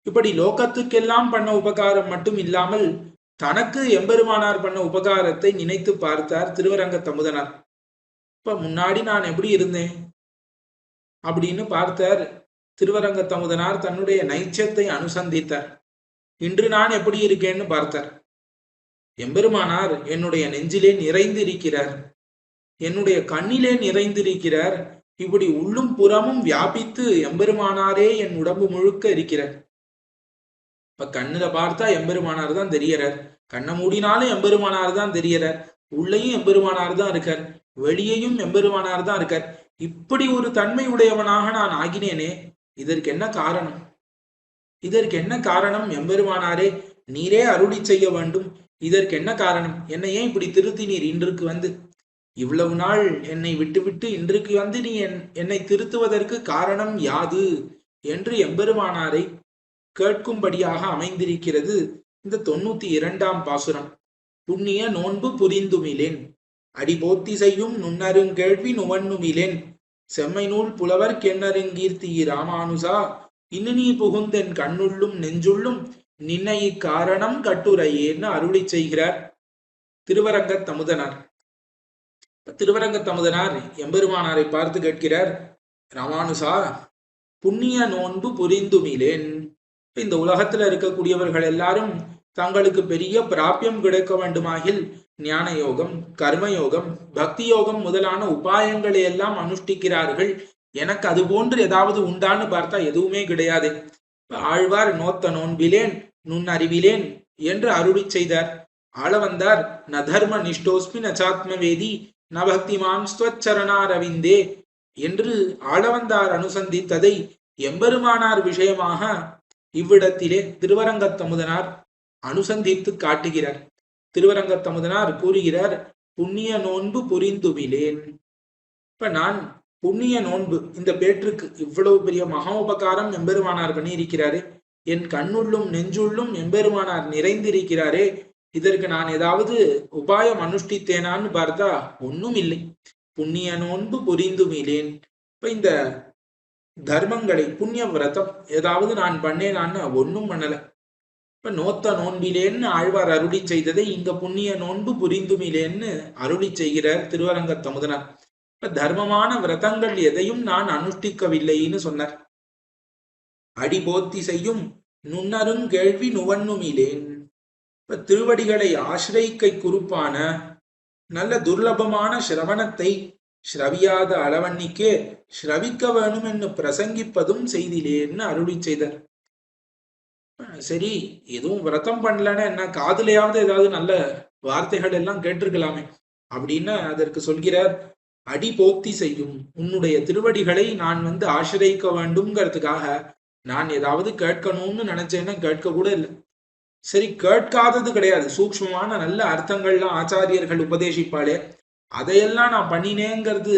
இப்படி லோகத்துக்கெல்லாம் பண்ண உபகாரம் மட்டும் இல்லாமல் தனக்கு எம்பெருமானார் பண்ண உபகாரத்தை நினைத்து பார்த்தார் திருவரங்க தமுதனார். இப்ப முன்னாடி நான் எப்படி இருந்தேன் அப்படின்னு பார்த்தார் திருவரங்க தமுதனார். தன்னுடைய நைச்சத்தை அனுசந்தித்தார். இன்று நான் எப்படி இருக்கேன்னு பார்த்தார். எம்பெருமானார் என்னுடைய நெஞ்சிலே நிறைந்திருக்கிறார், என்னுடைய கண்ணிலே நிறைந்திருக்கிறார். இப்படி உள்ளும் புறமும் வியாபித்து எம்பெருமானாரே என் உடம்பு முழுக்க இருக்கிறார். இப்ப கண்ணுல பார்த்தா எம்பெருமானார் தான் தெரியறார், கண்ணை மூடினாலும் எம்பெருமானார் தான் தெரியறார், உள்ளேயும் எம்பெருமானார் தான் இருக்கார், வெளியையும் எம்பெருமானார் தான் இருக்கார். இப்படி ஒரு தன்மை உடையவனாக நான் ஆகினேனே, இதற்கு என்ன காரணம்? இதற்கு என்ன காரணம்? எம்பெருமானாரே நீரே அருளி செய்ய வேண்டும். இதற்கு என்ன காரணம்? என்னை ஏன் இப்படி திருத்தினீர் இன்றுக்கு வந்து? இவ்வளவு நாள் என்னை விட்டுவிட்டு இன்றுக்கு வந்து நீ என்னை திருத்துவதற்கு காரணம் யாது என்று எம்பெருமானாரை கேட்கும்படியாக அமைந்திருக்கிறது இந்த 92ஆம் பாசுரம். புண்ணிய நோன்பு புரிந்துமிலேன், அடிபோத்தி செய்யும் நுண்ணருங்கேள்வி நுவண்ணுமிலேன், செம்மை நூல் புலவர் கென்னருங்கீர்த்தி ராமானுசா, இன்னு நீ புகுந்தென் கண்ணுள்ளும் நெஞ்சுள்ளும் நின்னை காரணம் கட்டுரையேன்னு அருளி செய்கிறார் திருவரங்க தமுதனார். திருவரங்க தமுதனார் எம்பெருமானாரை பார்த்து கேட்கிறார், ராமானுசா புண்ணிய நோன்பு புரிந்துமிலேன். இந்த உலகத்துல இருக்கக்கூடியவர்கள் எல்லாரும் தங்களுக்கு பெரிய பிராபியம் கிடைக்க வேண்டுமாகில் ஞான யோகம், கர்மயோகம், பக்தி யோகம் முதலான உபாயங்களை எல்லாம் அனுஷ்டிக்கிறார்கள். எனக்கு அது போன்று ஏதாவது உண்டான்னு பார்த்தா எதுவுமே கிடையாது. ஆழ்வார் நோத்த நோன்பிலேன் நுண் அறிவிலேன் என்று அருளி செய்தார். ஆள வந்தார் ந தர்ம நிஷ்டோஸ்மி நச்சாத்மவேதி ந பக்திமான் ஸ்வச்சரணாரவிந்தே என்று ஆளவந்தார் அனுசந்தித்ததை எம்பெருமானார் விஷயமாக இவ்விடத்திலே திருவரங்கத்தமுதனார் அனுசந்தித்து காட்டுகிறார். திருவரங்கத்தமுதனார் கூறுகிறார், புண்ணிய நோன்பு புரிந்துமிலேன். இப்ப நான் புண்ணிய நோன்பு இந்த பேற்றுக்கு இவ்வளவு பெரிய மகா உபகாரம் எம்பெருமானார் பண்ணியிருக்கிறாரே, என் கண்ணுள்ளும் நெஞ்சுள்ளும் எம்பெருமானார் நிறைந்திருக்கிறாரே, இதற்கு நான் ஏதாவது உபாயம் அனுஷ்டித்தேனான்னு பார்த்தா ஒன்னும் இல்லை. புண்ணிய நோன்பு புரிந்துமிலேன். இப்ப இந்த தர்மங்களை புண்ணிய விரதம் ஏதாவது நான் பண்ணேனான்னு ஒன்னும் பண்ணல. இப்ப நோத்த நோன்பிலேன்னு ஆழ்வார் அருளி செய்ததை இங்க புண்ணிய நோன்பு புரிந்துமிலேன்னு அருளி செய்கிறார் திருவரங்க தமுதனார். இப்ப தர்மமான விரதங்கள் எதையும் நான் அனுஷ்டிக்கவில்லைன்னு சொன்னார். அடிபோத்தி செய்யும் நுண்ணருங்கேள்வி நுவண்ணுமிலேன். இப்ப திருவடிகளை ஆசிரிக்கை குறுப்பான நல்ல துர்லபமான சிரவணத்தை ஸ்ரவியாத அளவன்னிக்கே ஸ்ரவிக்க வேணும் என்று பிரசங்கிப்பதும் செய்திலேன்னு அருளி செய்தார். சரி, எதுவும் விரதம் பண்ணலன்னா என்ன, காதுலையாவது ஏதாவது நல்ல வார்த்தைகள் எல்லாம் கேட்டிருக்கலாமே அப்படின்னு அதற்கு சொல்கிறார். அடி போக்தி செய்யும் உன்னுடைய திருவடிகளை நான் ஆசிரியிக்க வேண்டும்ங்கிறதுக்காக நான் ஏதாவது கேட்கணும்னு நினைச்சேன்னா கேட்க கூட இல்லை. சரி, கேட்காதது கிடையாது, சூக்ஷ்மமான நல்ல அர்த்தங்கள்லாம் ஆச்சாரியர்கள் உபதேசிப்பாளே அதையெல்லாம் நான் பண்ணினேங்கிறது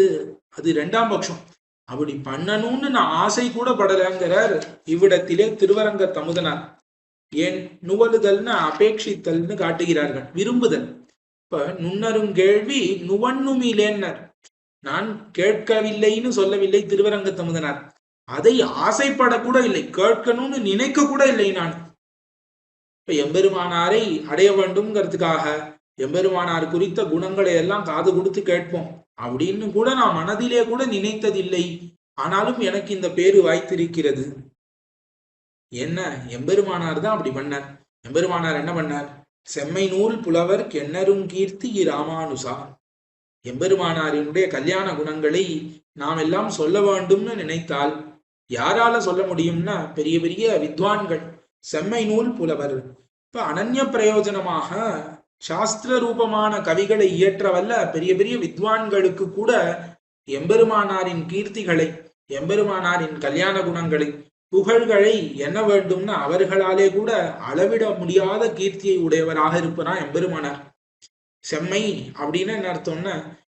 அது 2ஆம் பட்சம். அப்படி பண்ணணும்னு நான் ஆசை கூட படலைங்கிறார் இவ்விடத்திலே திருவரங்க தமுதனார். ஏன் நுவலுதல்னு அபேட்சித்தல்னு காட்டுகிறார்கள், விரும்புதல். இப்ப நுண்ணருங்கேள்வி நுவண்ணுமிலேன்னர், நான் கேட்கவில்லைன்னு சொல்லவில்லை திருவரங்கத்தமுதனார், அதை ஆசைப்படக்கூட இல்லை, கேட்கணும்னு நினைக்க கூட இல்லை. நான் இப்ப எம்பெருமானாரை அடைய வேண்டும்ங்கிறதுக்காக எம்பெருமானார் குறித்த குணங்களை எல்லாம் காது கொடுத்து கேட்போம் அப்படின்னு கூட நான் மனதிலே கூட நினைத்ததில்லை. ஆனாலும் எனக்கு இந்த பேரு வாய்த்திருக்கிறது. என்ன, எம்பெருமானார் தான் அப்படி பண்ணார். எம்பெருமானார் என்ன பண்ணார்? செம்மை நூல் புலவர் கென்னரும் கீர்த்தி ராமானுசா. எம்பெருமானாரினுடைய கல்யாண குணங்களை நாம் எல்லாம் சொல்ல வேண்டும்னு நினைத்தால் யாரால சொல்ல முடியும்னா பெரிய பெரிய வித்வான்கள், செம்மை நூல் புலவர். இப்ப அனன்ய பிரயோஜனமாக சாஸ்திர ரூபமான கவிகளை இயற்றவல்ல பெரிய பெரிய வித்வான்களுக்கு கூட எம்பெருமானாரின் கீர்த்திகளை, எம்பெருமானாரின் கல்யாண குணங்களை, புகழ்களை என்ன வேண்டும்னா அவர்களாலே கூட அளவிட முடியாத கீர்த்தியை உடையவராக இருப்பனா எம்பெருமானார். செம்மை அப்படின்னு என்ன அர்த்தம்னா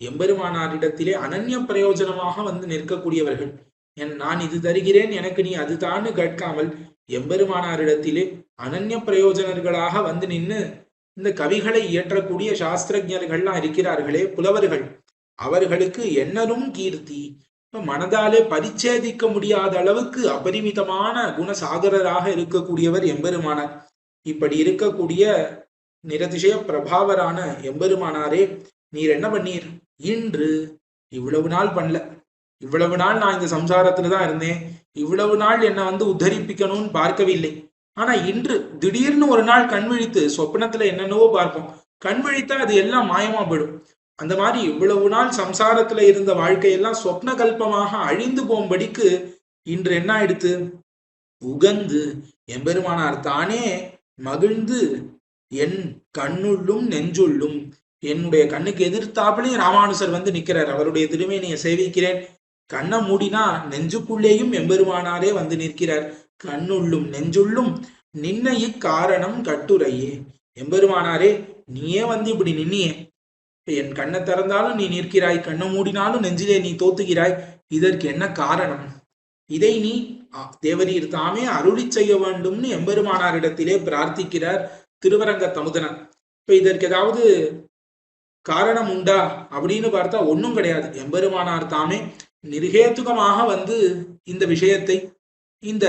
எம்பெருமானாரிடத்திலே அனன்ய பிரயோஜனமாக வந்து நிற்கக்கூடியவர்கள். நான் இது தருகிறேன் எனக்கு நீ அது தான்னு கேட்காமல் எம்பெருமானாரிடத்திலே அனன்ய பிரயோஜனர்களாக வந்து நின்று இந்த கவிகளை இயற்றக்கூடிய சாஸ்திரஜர்கள்லாம் இருக்கிறார்களே, புலவர்கள், அவர்களுக்கு என்னரும் கீர்த்தி, மனதாலே பரிச்சேதிக்க முடியாத அளவுக்கு அபரிமிதமான குணசாகரராக இருக்கக்கூடியவர் எம்பெருமானார். இப்படி இருக்கக்கூடிய நிரதிசய பிரபாவரான எம்பெருமானாரே, நீர் என்ன பண்ணீர்? இன்று இவ்வளவு நாள் பண்ணல, இவ்வளவு நாள் நான் இந்த சம்சாரத்துலதான் இருந்தேன், இவ்வளவு நாள் என்னை வந்து உத்தரிப்பிக்கணும்னு பார்க்கவில்லை. ஆனா இன்று திடீர்னு ஒரு நாள் கண் விழித்து, சொப்னத்துல என்னென்னவோ பார்ப்போம், கண் விழித்தா அது எல்லாம் மாயமா போயிடும். அந்த மாதிரி இவ்வளவு நாள் சம்சாரத்துல இருந்த வாழ்க்கையெல்லாம் சொப்ன கல்பமாக அழிந்து போகும்படிக்கு இன்று என்ன ஆயிடுத்து? உகந்து எம்பெருமானார் தானே மகிழ்ந்து என் கண்ணுள்ளும் நெஞ்சுள்ளும், என்னுடைய கண்ணுக்கு எதிர்த்தாப்புலையும் ராமானுசர் வந்து நிக்கிறார். அவருடைய திருமேனியை சேவிக்கிறேன், கண்ணை மூடினா நெஞ்சுக்குள்ளேயும் எம்பெருமானாரே வந்து நிற்கிறார். கண்ணுள்ளும் நெஞ்சுள்ளும் நின்ன இக்காரணம் கட்டுரையே. எம்பெருமானாரே, நீயே வந்து இப்படி நின்னியே, என் கண்ணை திறந்தாலும் நீ நிற்கிறாய், கண்ணை மூடினாலும் நெஞ்சிலே நீ தோத்துகிறாய், இதற்கு என்ன காரணம்? இதை நீ தேவரீர் தாமே அருளி செய்ய வேண்டும்னு எம்பெருமானாரிடத்திலே பிரார்த்திக்கிறார் திருவரங்க தமுதனார். இப்ப இதற்கு ஏதாவது காரணம் உண்டா அப்படின்னு பார்த்தா ஒன்னும் கிடையாது. எம்பெருமானார் தாமே நிர்ஹேதுகமாக வந்து இந்த விஷயத்தை, இந்த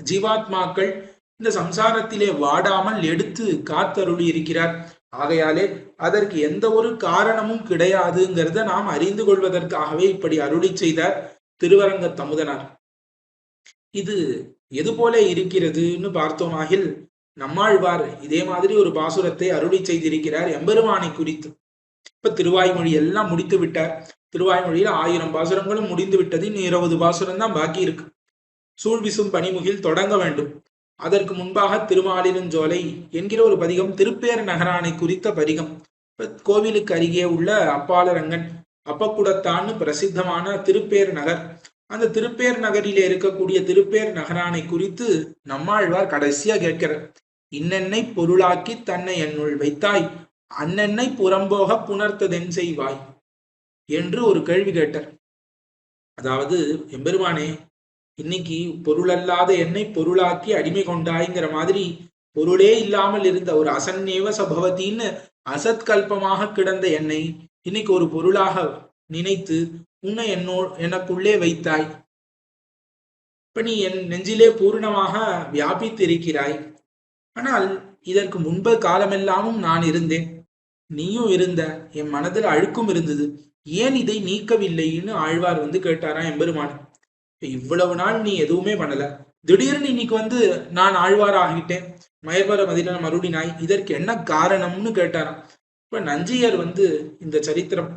ஜீவாத்மாக்கள் இந்த சம்சாரத்திலே வாடாமல் எடுத்து காத்தருளி இருக்கிறார். ஆகையாலே அதற்கு எந்த ஒரு காரணமும் கிடையாதுங்கிறத நாம் அறிந்து கொள்வதற்காகவே இப்படி அருளி செய்தார் திருவரங்க தமுதனார். இது எது போல இருக்கிறதுன்னு பார்த்தோமாகில், நம்மாழ்வார் இதே மாதிரி ஒரு பாசுரத்தை அருளி செய்திருக்கிறார் எம்பெருமானை குறித்து. இப்ப திருவாய்மொழி எல்லாம் முடித்து விட்டார். திருவாய்மொழியில் 1000 பாசுரங்களும் முடிந்து விட்டது. இன்னும் 20 பாசுரம் தான் பாக்கி இருக்கு. சூழ்விசும் பனிமுகில் தொடங்க வேண்டும். அதற்கு முன்பாக திருமாலிருஞ்சோலை என்கிற ஒரு பதிகம், திருப்பேர் நகரானை குறித்த பதிகம். கோவிலுக்கு அருகே உள்ள அப்பாலரங்கன் அப்பக்குடத்தான்னு பிரசித்தமான திருப்பேர் நகர், அந்த திருப்பேர் நகரிலே இருக்கக்கூடிய திருப்பேர் நகரானை குறித்து நம்மாழ்வார் கடைசியா கேட்கிறார். இன்னென்னை பொருளாக்கி தன்னை என்னுள் வைத்தாய், அன்னென்னை புறம்போக புணர்த்ததென் செய்வாய் என்று ஒரு கேள்வி கேட்டார். அதாவது, எம்பெருமானே, இன்னைக்கு பொருளல்லாத என்னை பொருளாக்கி அடிமை கொண்டாய்ங்கிற மாதிரி பொருளே இல்லாமல் இருந்த ஒரு அசன்னேவ சபவத்தின்னு அசத்கல்பமாக கிடந்த என்னை இன்னைக்கு ஒரு பொருளாக நினைத்து உன்னை எனக்குள்ளே வைத்தாய். இப்ப நீ என் நெஞ்சிலே பூர்ணமாக வியாபித்திருக்கிறாய். ஆனால் இதற்கு முன்பு காலமெல்லாமும் நான் இருந்தேன், நீயும் இருந்த, என் மனதில் அழுக்கும் இருந்தது, ஏன் இதை நீக்கவில்லைன்னு ஆழ்வார் வந்து கேட்டாராம் எம்பெருமான். இவ்வளவு நாள் நீ எதுவுமே பண்ணல, திடீர்னு இன்னைக்கு வந்து நான் ஆழ்வார் ஆகிட்டேன், மயர்வர மதிலம் மறுடினாய், இதற்கு என்ன காரணம்னு கேட்டாராம். இப்ப நஞ்சியர் வந்து இந்த சரித்திரம்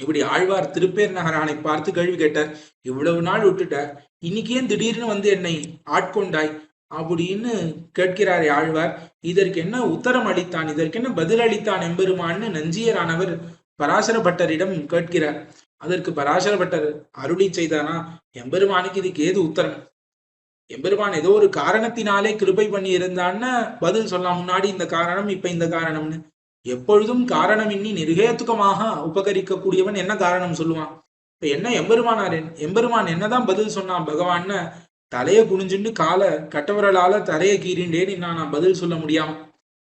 இப்படி ஆழ்வார் திருப்பேர் நகரானை பார்த்து கேள்வி கேட்டார். இவ்வளவு நாள் விட்டுட்ட, இன்னைக்கு ஏன் திடீர்னு வந்து என்னை ஆட்கொண்டாய் அப்படின்னு கேட்கிறாரே ஆழ்வார். இதற்கு என்ன உத்தரம் அளித்தான், இதற்கு என்ன பதில் அளித்தான் எம்பெருமான்னு நஞ்சியரானவர் பராசர பட்டரிடம் கேட்கிறார். அதற்கு பராசர பட்டர் அருளி செய்தானா, எம்பெருமானுக்கு இதுக்கு ஏது உத்தரம்? எம்பெருமான் ஏதோ ஒரு காரணத்தினாலே கிருபை பண்ணி இருந்தான்னு பதில் சொல்லலாம். முன்னாடி இந்த காரணம், இப்ப இந்த காரணம்னு. எப்பொழுதும் காரணம் இன்னி நிர்ஹேதுகமாக உபகரிக்கக்கூடியவன் என்ன காரணம் சொல்லுவான்? இப்ப என்ன எம்பெருமான் என்னதான் பதில் சொன்னான் பகவான்னு தலையை குனிஞ்சுட்டு காலை கட்டவரலால தரையை கீறிண்டேன்னு நான் பதில் சொல்ல முடியாம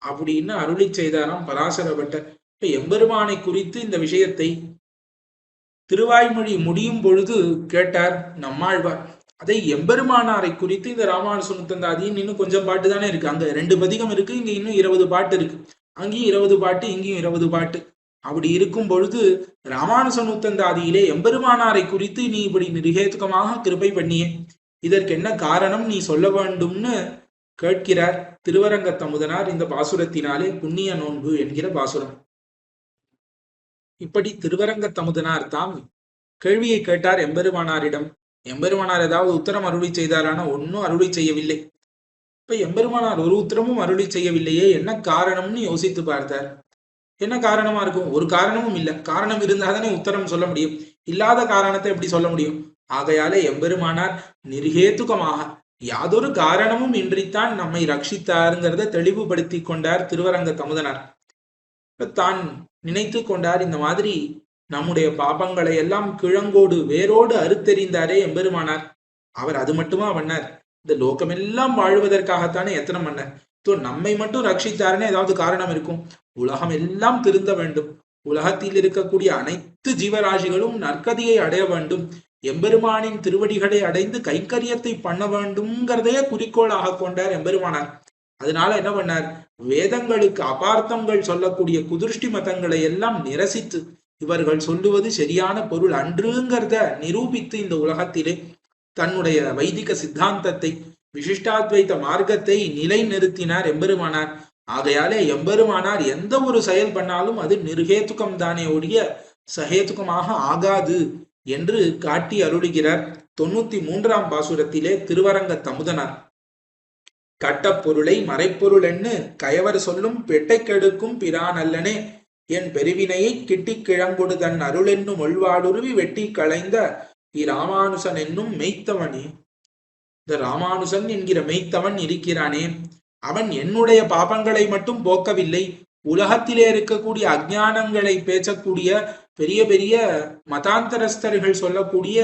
அப்படின்னு அருளி செய்தாராம் பராசரப்பட்டர். இப்ப எம்பெருமானை குறித்து இந்த விஷயத்தை திருவாய்மொழி முடியும் பொழுது கேட்டார் நம்மாழ்வார். அதை எம்பெருமானாரை குறித்து இந்த ராமானுசனுத்தந்தாதின்னு இன்னும் கொஞ்சம் பாட்டு தானே இருக்கு. அங்க 2 பதிகம் இருக்கு, இங்க இன்னும் 20 பாட்டு இருக்கு. அங்கேயும் 20 பாட்டு, இங்கேயும் 20 பாட்டு. அப்படி இருக்கும் பொழுது ராமானுசனுத்தந்தாதியிலே எம்பெருமானாரை குறித்து நீ இப்படி நிருகேதுகமாக கிருபை பண்ணியே, இதற்கு என்ன காரணம் நீ சொல்ல வேண்டும்னு கேட்கிறார் திருவரங்கத்தமுதனார் இந்த பாசுரத்தினாலே. புண்ணிய நோன்பு என்கிற பாசுரம். இப்படி திருவரங்கத்தமுதனார் தாம் கேள்வியை கேட்டார் எம்பெருமானாரிடம். எம்பெருமானார் ஏதாவது உத்தரம் அருளி செய்தாரான? ஒன்னும் அருளி செய்யவில்லை. இப்ப எம்பெருமானார் ஒரு உத்தரமும் அருளி செய்யவில்லையே, என்ன காரணம்னு யோசித்து பார்த்தார். என்ன காரணமா இருக்கும்? ஒரு காரணமும் இல்லை. காரணம் இருந்தாதானே உத்தரம் சொல்ல முடியும். இல்லாத காரணத்தை எப்படி சொல்ல முடியும்? ஆகையாலே எம்பெருமானார் நிர்ஹேதுகமாக யாதொரு காரணமும் இன்றித்தான் நம்மை ரட்சித்தாருங்கிறத தெளிவுபடுத்தி கொண்டார் திருவரங்க தமுதனார். தான் நினைத்து கொண்டார், இந்த மாதிரி நம்முடைய பாபங்களை எல்லாம் கிழங்கோடு வேரோடு அறுத்தெறிந்தாரே எம்பெருமானார். அவர் அது மட்டுமா பண்ணார்? இந்த லோகமெல்லாம் வாழ்வதற்காகத்தானே எத்தனை பண்ணார். நம்மை மட்டும் ரட்சித்தாருன்னு ஏதாவது காரணம் இருக்கும்? உலகம் எல்லாம் திருந்த வேண்டும், உலகத்தில் இருக்கக்கூடிய அனைத்து ஜீவராசிகளும் நற்கதியை அடைய வேண்டும், எம்பெருமானின் திருவடிகளை அடைந்து கைங்கரியத்தை பண்ண வேண்டும்ங்கிறதையே குறிக்கோளாக கொண்டார் எம்பெருமானார். அதனால என்ன பண்ணார்? வேதங்களுக்கு அபார்த்தங்கள் சொல்லக்கூடிய குதிருஷ்டி மதங்களை எல்லாம் நிரசித்து இவர்கள் சொல்லுவது சரியான பொருள் அன்றுங்கிறத நிரூபித்து இந்த உலகத்திலே தன்னுடைய வைதிக சித்தாந்தத்தை, விசிஷ்டாத்வைத மார்க்கத்தை நிலை நிறுத்தினார் எம்பெருமானார். ஆகையாலே எம்பெருமானார் எந்த ஒரு செயல் பண்ணாலும் அது நிர்ஹேதுகம் தானே ஒழிய சஹேதுகமாக ஆகாது என்று காட்டி அருளுகிறார் 93ஆம் பாசுரத்திலே திருவரங்க தமுதனார். கட்டப்பொருளை மறைப்பொருள் என்று கயவர் சொல்லும் பெட்டை கெடுக்கும் பிரான் அல்லனே, என் பெருவினையை கிட்டி கிழங்கொடு தன் அருள் என்னும் ஒழ்வாடுருவி வெட்டி களைந்த இராமானுசன் என்னும் மெய்த்தவனே. இந்த ராமானுசன் என்கிற மெய்த்தவன் இருக்கிறானே, அவன் என்னுடைய பாபங்களை மட்டும் போக்கவில்லை, உலகத்திலே இருக்கக்கூடிய அஜ்ஞானங்களை பேசக்கூடிய பெரிய பெரிய மதாந்தரஸ்தர்கள் சொல்லக்கூடிய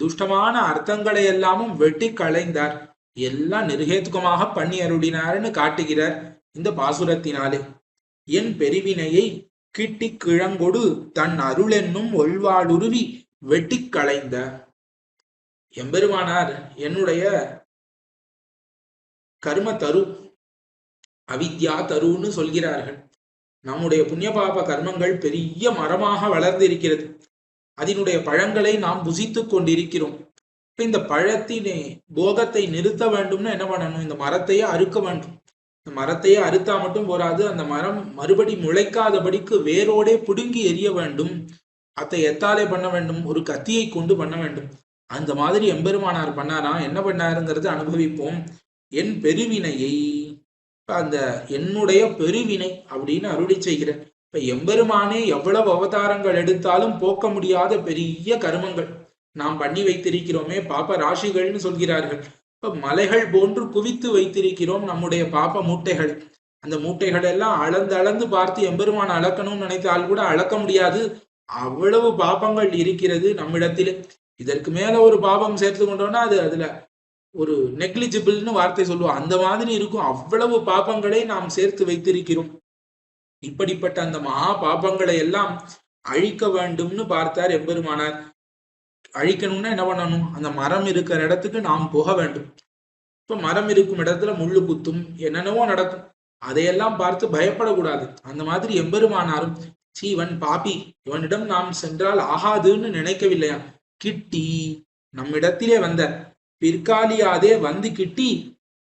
துஷ்டமான அர்த்தங்களை எல்லாமும் வெட்டி களைந்தார். எல்லாம் நிர்ஹேதுகமாக பண்ணி அருளினார்னு காட்டுகிறார் இந்த பாசுரத்தினாலே. என் பெருவினையை கிட்டி கிழங்கொடு தன் அருள் என்னும் ஒழ்வாடுருவி வெட்டி களைந்த எம்பெருமானார் என்னுடைய கர்ம தரு, அவித்யா தருன்னு சொல்கிறார்கள். நம்முடைய புண்ணிய பாப கர்மங்கள் பெரிய மரமாக வளர்ந்திருக்கிறது. அதனுடைய பழங்களை நாம் புசித்துக் கொண்டிருக்கிறோம். இந்த பழத்தினை போகத்தை நிறுத்த வேண்டும்னு என்ன பண்ணணும்? இந்த மரத்தையே அறுக்க வேண்டும். இந்த மரத்தையே அறுத்தா மட்டும் போராது, அந்த மரம் மறுபடி முளைக்காதபடிக்கு வேரோடே பிடுங்கி எறிய வேண்டும். அதை எத்தாலே பண்ண வேண்டும்? ஒரு கத்தியை கொண்டு பண்ண வேண்டும். அந்த மாதிரி எம்பெருமானார் பண்ணாரா? என்ன பண்ணாருங்கிறது அனுபவிப்போம். என் பெருவினையை, அந்த என்னுடைய பெருவினை அப்படின்னு அருளி செய்கிற இப்ப எம்பெருமானே எவ்வளவு அவதாரங்கள் எடுத்தாலும் போக்க முடியாத பெரிய கருமங்கள் நாம் பண்ணி வைத்திருக்கிறோமே, பாப்ப ராசிகள்னு சொல்கிறார்கள். இப்ப மலைகள் போன்று குவித்து வைத்திருக்கிறோம் நம்முடைய பாப்ப மூட்டைகள். அந்த மூட்டைகள் எல்லாம் அளந்து அளந்து பார்த்து எம்பெருமான அளக்கணும்னு நினைத்தால் கூட அளக்க முடியாது. அவ்வளவு பாப்பங்கள் இருக்கிறது நம்மிடத்திலே. இதற்கு மேல ஒரு பாபம் சேர்த்து கொண்டோம்னா அது அதுல ஒரு நெக்லிஜிபிள்னு வார்த்தை சொல்லுவோம், அந்த மாதிரி இருக்கும். அவ்வளவு பாபங்களை நாம் சேர்த்து வைத்திருக்கிறோம். இப்படிப்பட்ட அந்த மகா பாபங்களை எல்லாம் அழிக்க வேண்டும்னு பார்த்தார் எம்பெருமானார். அழிக்கணும்னா என்ன பண்ணணும்? அந்த மரம் இருக்கிற இடத்துக்கு நாம் போக வேண்டும். இப்ப மரம் இருக்கும் இடத்துல முள்ளு குத்தும், என்னென்னவோ நடக்கும். அதையெல்லாம் பார்த்து பயப்படக்கூடாது. அந்த மாதிரி எம்பெருமானாரும் இவன் பாப்பி, இவனிடம் நாம் சென்றால் ஆகாதுன்னு நினைக்கவில்லையா? கிட்டி நம்மிடத்திலே வந்த பிற்காலியாதே வந்து கிட்டி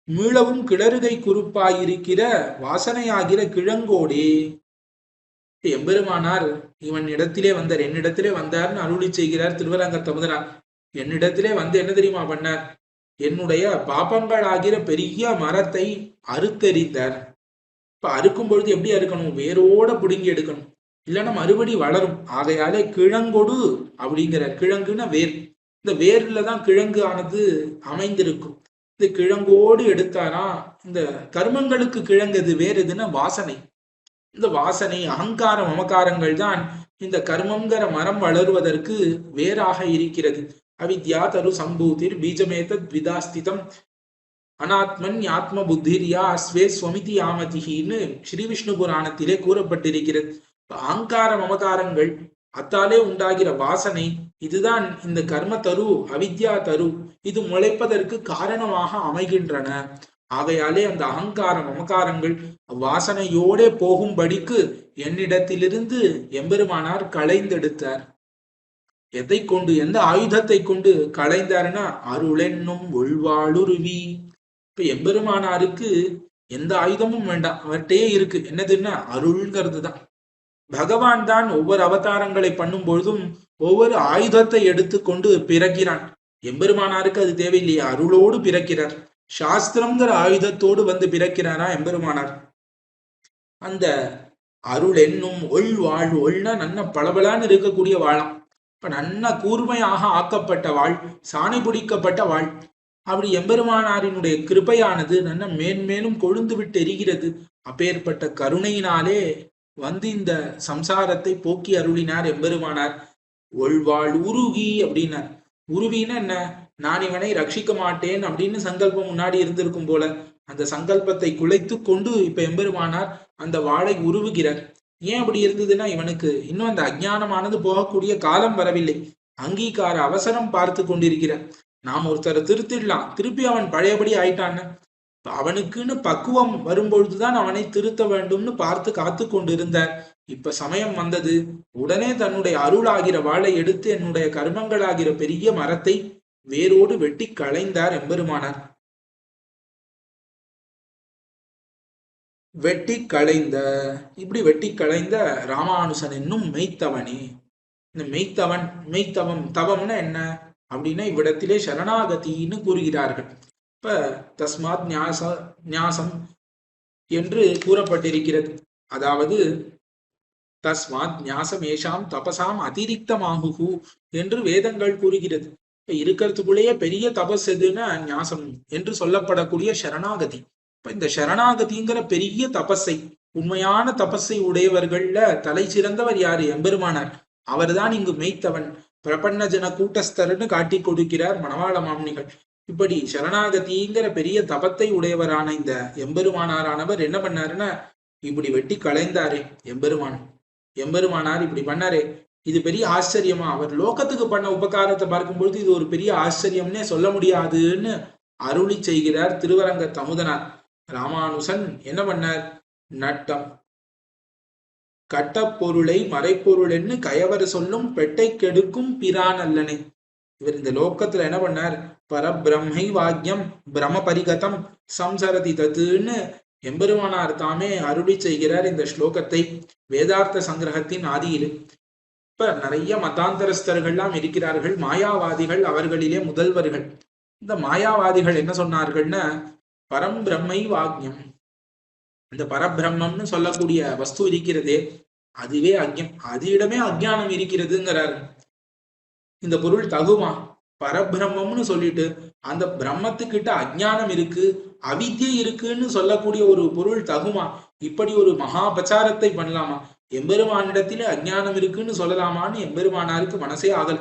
மீளவும் கிளறுகை குறுப்பாயிருக்கிற வாசனையாகிற கிழங்கோடே. எம்பெருமானார் இவன் இடத்திலே வந்தார், என்னிடத்திலே வந்தார்னு அருளி செய்கிறார் திருவரங்க தமுதனார். என்னிடத்திலே வந்து என்ன தெரியுமா பண்ணார்? என்னுடைய பாபங்கள் ஆகிற பெரிய மரத்தை அறுத்தெறிந்தார். இப்ப அறுக்கும் பொழுது எப்படி அறுக்கணும்? வேரோட பிடுங்கி எடுக்கணும், இல்லைன்னா மறுபடி வளரும். ஆகையாலே கிழங்கொடு அப்படிங்கிறார். கிழங்குன்னா வேர். இந்த வேர்ல தான் கிழங்கு ஆனது அமைந்திருக்கும். இந்த கிழங்கோடு எடுத்தாரா இந்த கர்மங்களுக்கு கிழங்கு எது? வேர் எதுன்னா வாசனை. இந்த வாசனை, அகங்காரம், மமகாரங்கள் தான் இந்த கர்மங்கிற மரம் வளருவதற்கு வேறாக இருக்கிறது. அவித்யா தரு சம்பூதிர் பீஜமேதத் விதாஸ்திதம் அனாத்மன் ஆத்ம புத்திரியா அஸ்வே ஸ்வமிதி ஆமதின்னு ஸ்ரீ விஷ்ணு புராணத்திலே கூறப்பட்டிருக்கிறது. அகங்கார மமகாரங்கள், அத்தாலே உண்டாகிற வாசனை, இதுதான் இந்த கர்ம தரு அவித்யா தரு, இது முளைப்பதற்கு காரணமாக அமைகின்றன. ஆகையாலே அந்த அகங்கார மமகாரங்கள் வாசனையோட போகும்படிக்கு என்னிடத்திலிருந்து எம்பெருமானார் களைந்தெடுத்தார். எதை கொண்டு, எந்த ஆயுதத்தை கொண்டு களைந்தார்னா அருளென்னும் ஒழ்வாளுருவி. இப்ப எம்பெருமானாருக்கு எந்த ஆயுதமும் வேண்டாம், அவர்கிட்டே இருக்கு. என்னதுன்னா அருள்ங்கிறது தான். பகவான் தான் ஒவ்வொரு அவதாரங்களை பண்ணும் பொழுதும் ஒவ்வொரு ஆயுதத்தை எடுத்துக்கொண்டு பிறக்கிறான். எம்பெருமானாருக்கு அது தேவையில்லையா, அருளோடு பிறக்கிறார். சாஸ்திரம்ங்கிற ஆயுதத்தோடு வந்து பிறக்கிறாரா எம்பெருமானார். அந்த அருள் என்னும் ஒள் வாழ், ஒள்னா நன்ன பளபளான்னு இருக்கக்கூடிய வாழம். இப்ப நன்ன கூர்மையாக ஆக்கப்பட்ட வாழ், சாணி பிடிக்கப்பட்ட வாழ். அப்படி எம்பெருமானாரினுடைய கிருபையானது நன்ன மேன்மேலும் கொழுந்து விட்டு எரிகிறது. அப்பேற்பட்ட கருணையினாலே வந்து இந்த சம்சாரத்தை போக்கி அருளினார் எம்பெருமானார். ஒழ்வாள் உருகி அப்படின்னார். உருவின்னா என்ன, நான் இவனை ரட்சிக்க மாட்டேன் அப்படின்னு சங்கல்பம் முன்னாடி இருந்திருக்கும் போல அந்த சங்கல்பத்தை குலைத்து கொண்டு இப்ப எம்பெருமானார் அந்த வாளை உருவுகிறார். ஏன் அப்படி இருந்ததுன்னா, இவனுக்கு இன்னும் அந்த அஜ்ஞானமானது போகக்கூடிய காலம் வரவில்லை. அங்கீகார அவசரம் பார்த்து கொண்டிருக்கிறார். நாம் ஒருத்தரை திருத்திடலாம், திருப்பி அவன் பழையபடி ஆயிட்டான்னு. அவனுக்குன்னு பக்குவம் வரும்பொழுதுதான் அவனை திருத்த வேண்டும்னு பார்த்து காத்து கொண்டிருந்தார். இப்ப சமயம் வந்தது. உடனே தன்னுடைய அருளாகிற வாளை எடுத்து என்னுடைய கர்மங்களாகிற பெரிய மரத்தை வேரோடு வெட்டி களைந்தார் எம்பெருமானார். வெட்டி களைந்த, இப்படி வெட்டி களைந்த ராமானுசன் என்னும் மெய்த்தவனே. இந்த மெய்த்தவன், மெய்த்தவம், தவம்னா என்ன அப்படின்னா இவ்விடத்திலே சரணாகதின்னு கூறுகிறார்கள். இப்ப தஸ்மாத் ஞாசம் என்று கூறப்பட்டிருக்கிறது. அதாவது தஸ்மாத் ஞாசம் ஏஷாம் தபசாம் அதிரிக்தமாகு என்று வேதங்கள் கூறுகிறது. இப்ப இருக்கிறதுக்குள்ளேயே பெரிய தபஸ் எதுன்னா ஞாசம் என்று சொல்லப்படக்கூடிய சரணாகதி. இப்ப இந்த சரணாகதிங்கிற பெரிய தபஸை, உண்மையான தபஸை உடையவர்கள்ல தலை சிறந்தவர் யாரு, எம்பெருமானார். அவர்தான் இங்கு மெய்த்தவன், பிரபன்ன ஜன கூட்டஸ்தர்னு காட்டி கொடுக்கிறார் மணவாள மாமுனிகள். இப்படி சரணாகதிங்கிற பெரிய தபத்தை உடையவரான இந்த எம்பெருமானாரானவர் என்ன பண்ணாருன்னா இப்படி வெட்டி களைந்தாரே எம்பெருமானார் இப்படி பண்ணாரே. இது பெரிய ஆச்சரியமா? அவர் லோகத்துக்கு பண்ண உபகாரத்தை பார்க்கும்பொழுது இது ஒரு பெரிய ஆச்சரியம்னே சொல்ல முடியாதுன்னு அருளி செய்கிறார் திருவரங்க தமுதனார். ராமானுசன் என்ன பண்ணார், நட்டம் கட்ட பொருளை மறைப்பொருள்னு கயவர் சொல்லும் பெட்டை கெடுக்கும் பிரான் அல்லனே. இவர் இந்த லோக்கத்துல என்ன பண்ணார், பரபிரம்மை வாக்கியம் பிரம பரிகதம் சம்சரதி தத்துன்னு எம்பெருமானார் தாமே அருளி செய்கிறார் இந்த ஸ்லோகத்தை வேதார்த்த சங்கிரகத்தின் ஆதியில். இப்ப நிறைய மதாந்தரஸ்தர்கள்லாம் இருக்கிறார்கள், மாயாவாதிகள் அவர்களிலே முதல்வர்கள். இந்த மாயாவாதிகள் என்ன சொன்னார்கள்னா, பரம்பிரம்மை வாக்கியம், இந்த பரபிரம்மம்னு சொல்லக்கூடிய வஸ்து இருக்கிறதே அதுவே அக்ஞம், அதிடமே அஜ்ஞானம் இருக்கிறதுங்கிறார். இந்த பொருள் தகுமா? பரபிரம்மம்னு சொல்லிட்டு அந்த பிரம்மத்துக்கிட்ட அஜ்ஞானம் இருக்கு, அவித்யை இருக்குன்னு சொல்லக்கூடிய ஒரு பொருள் தகுமா? இப்படி ஒரு மகாபச்சாரத்தை பண்ணலாமா? எம்பெருமானிடத்திலே அஜ்ஞானம் இருக்குன்னு சொல்லலாமான்னு எம்பெருமானாருக்கு மனசே ஆகல.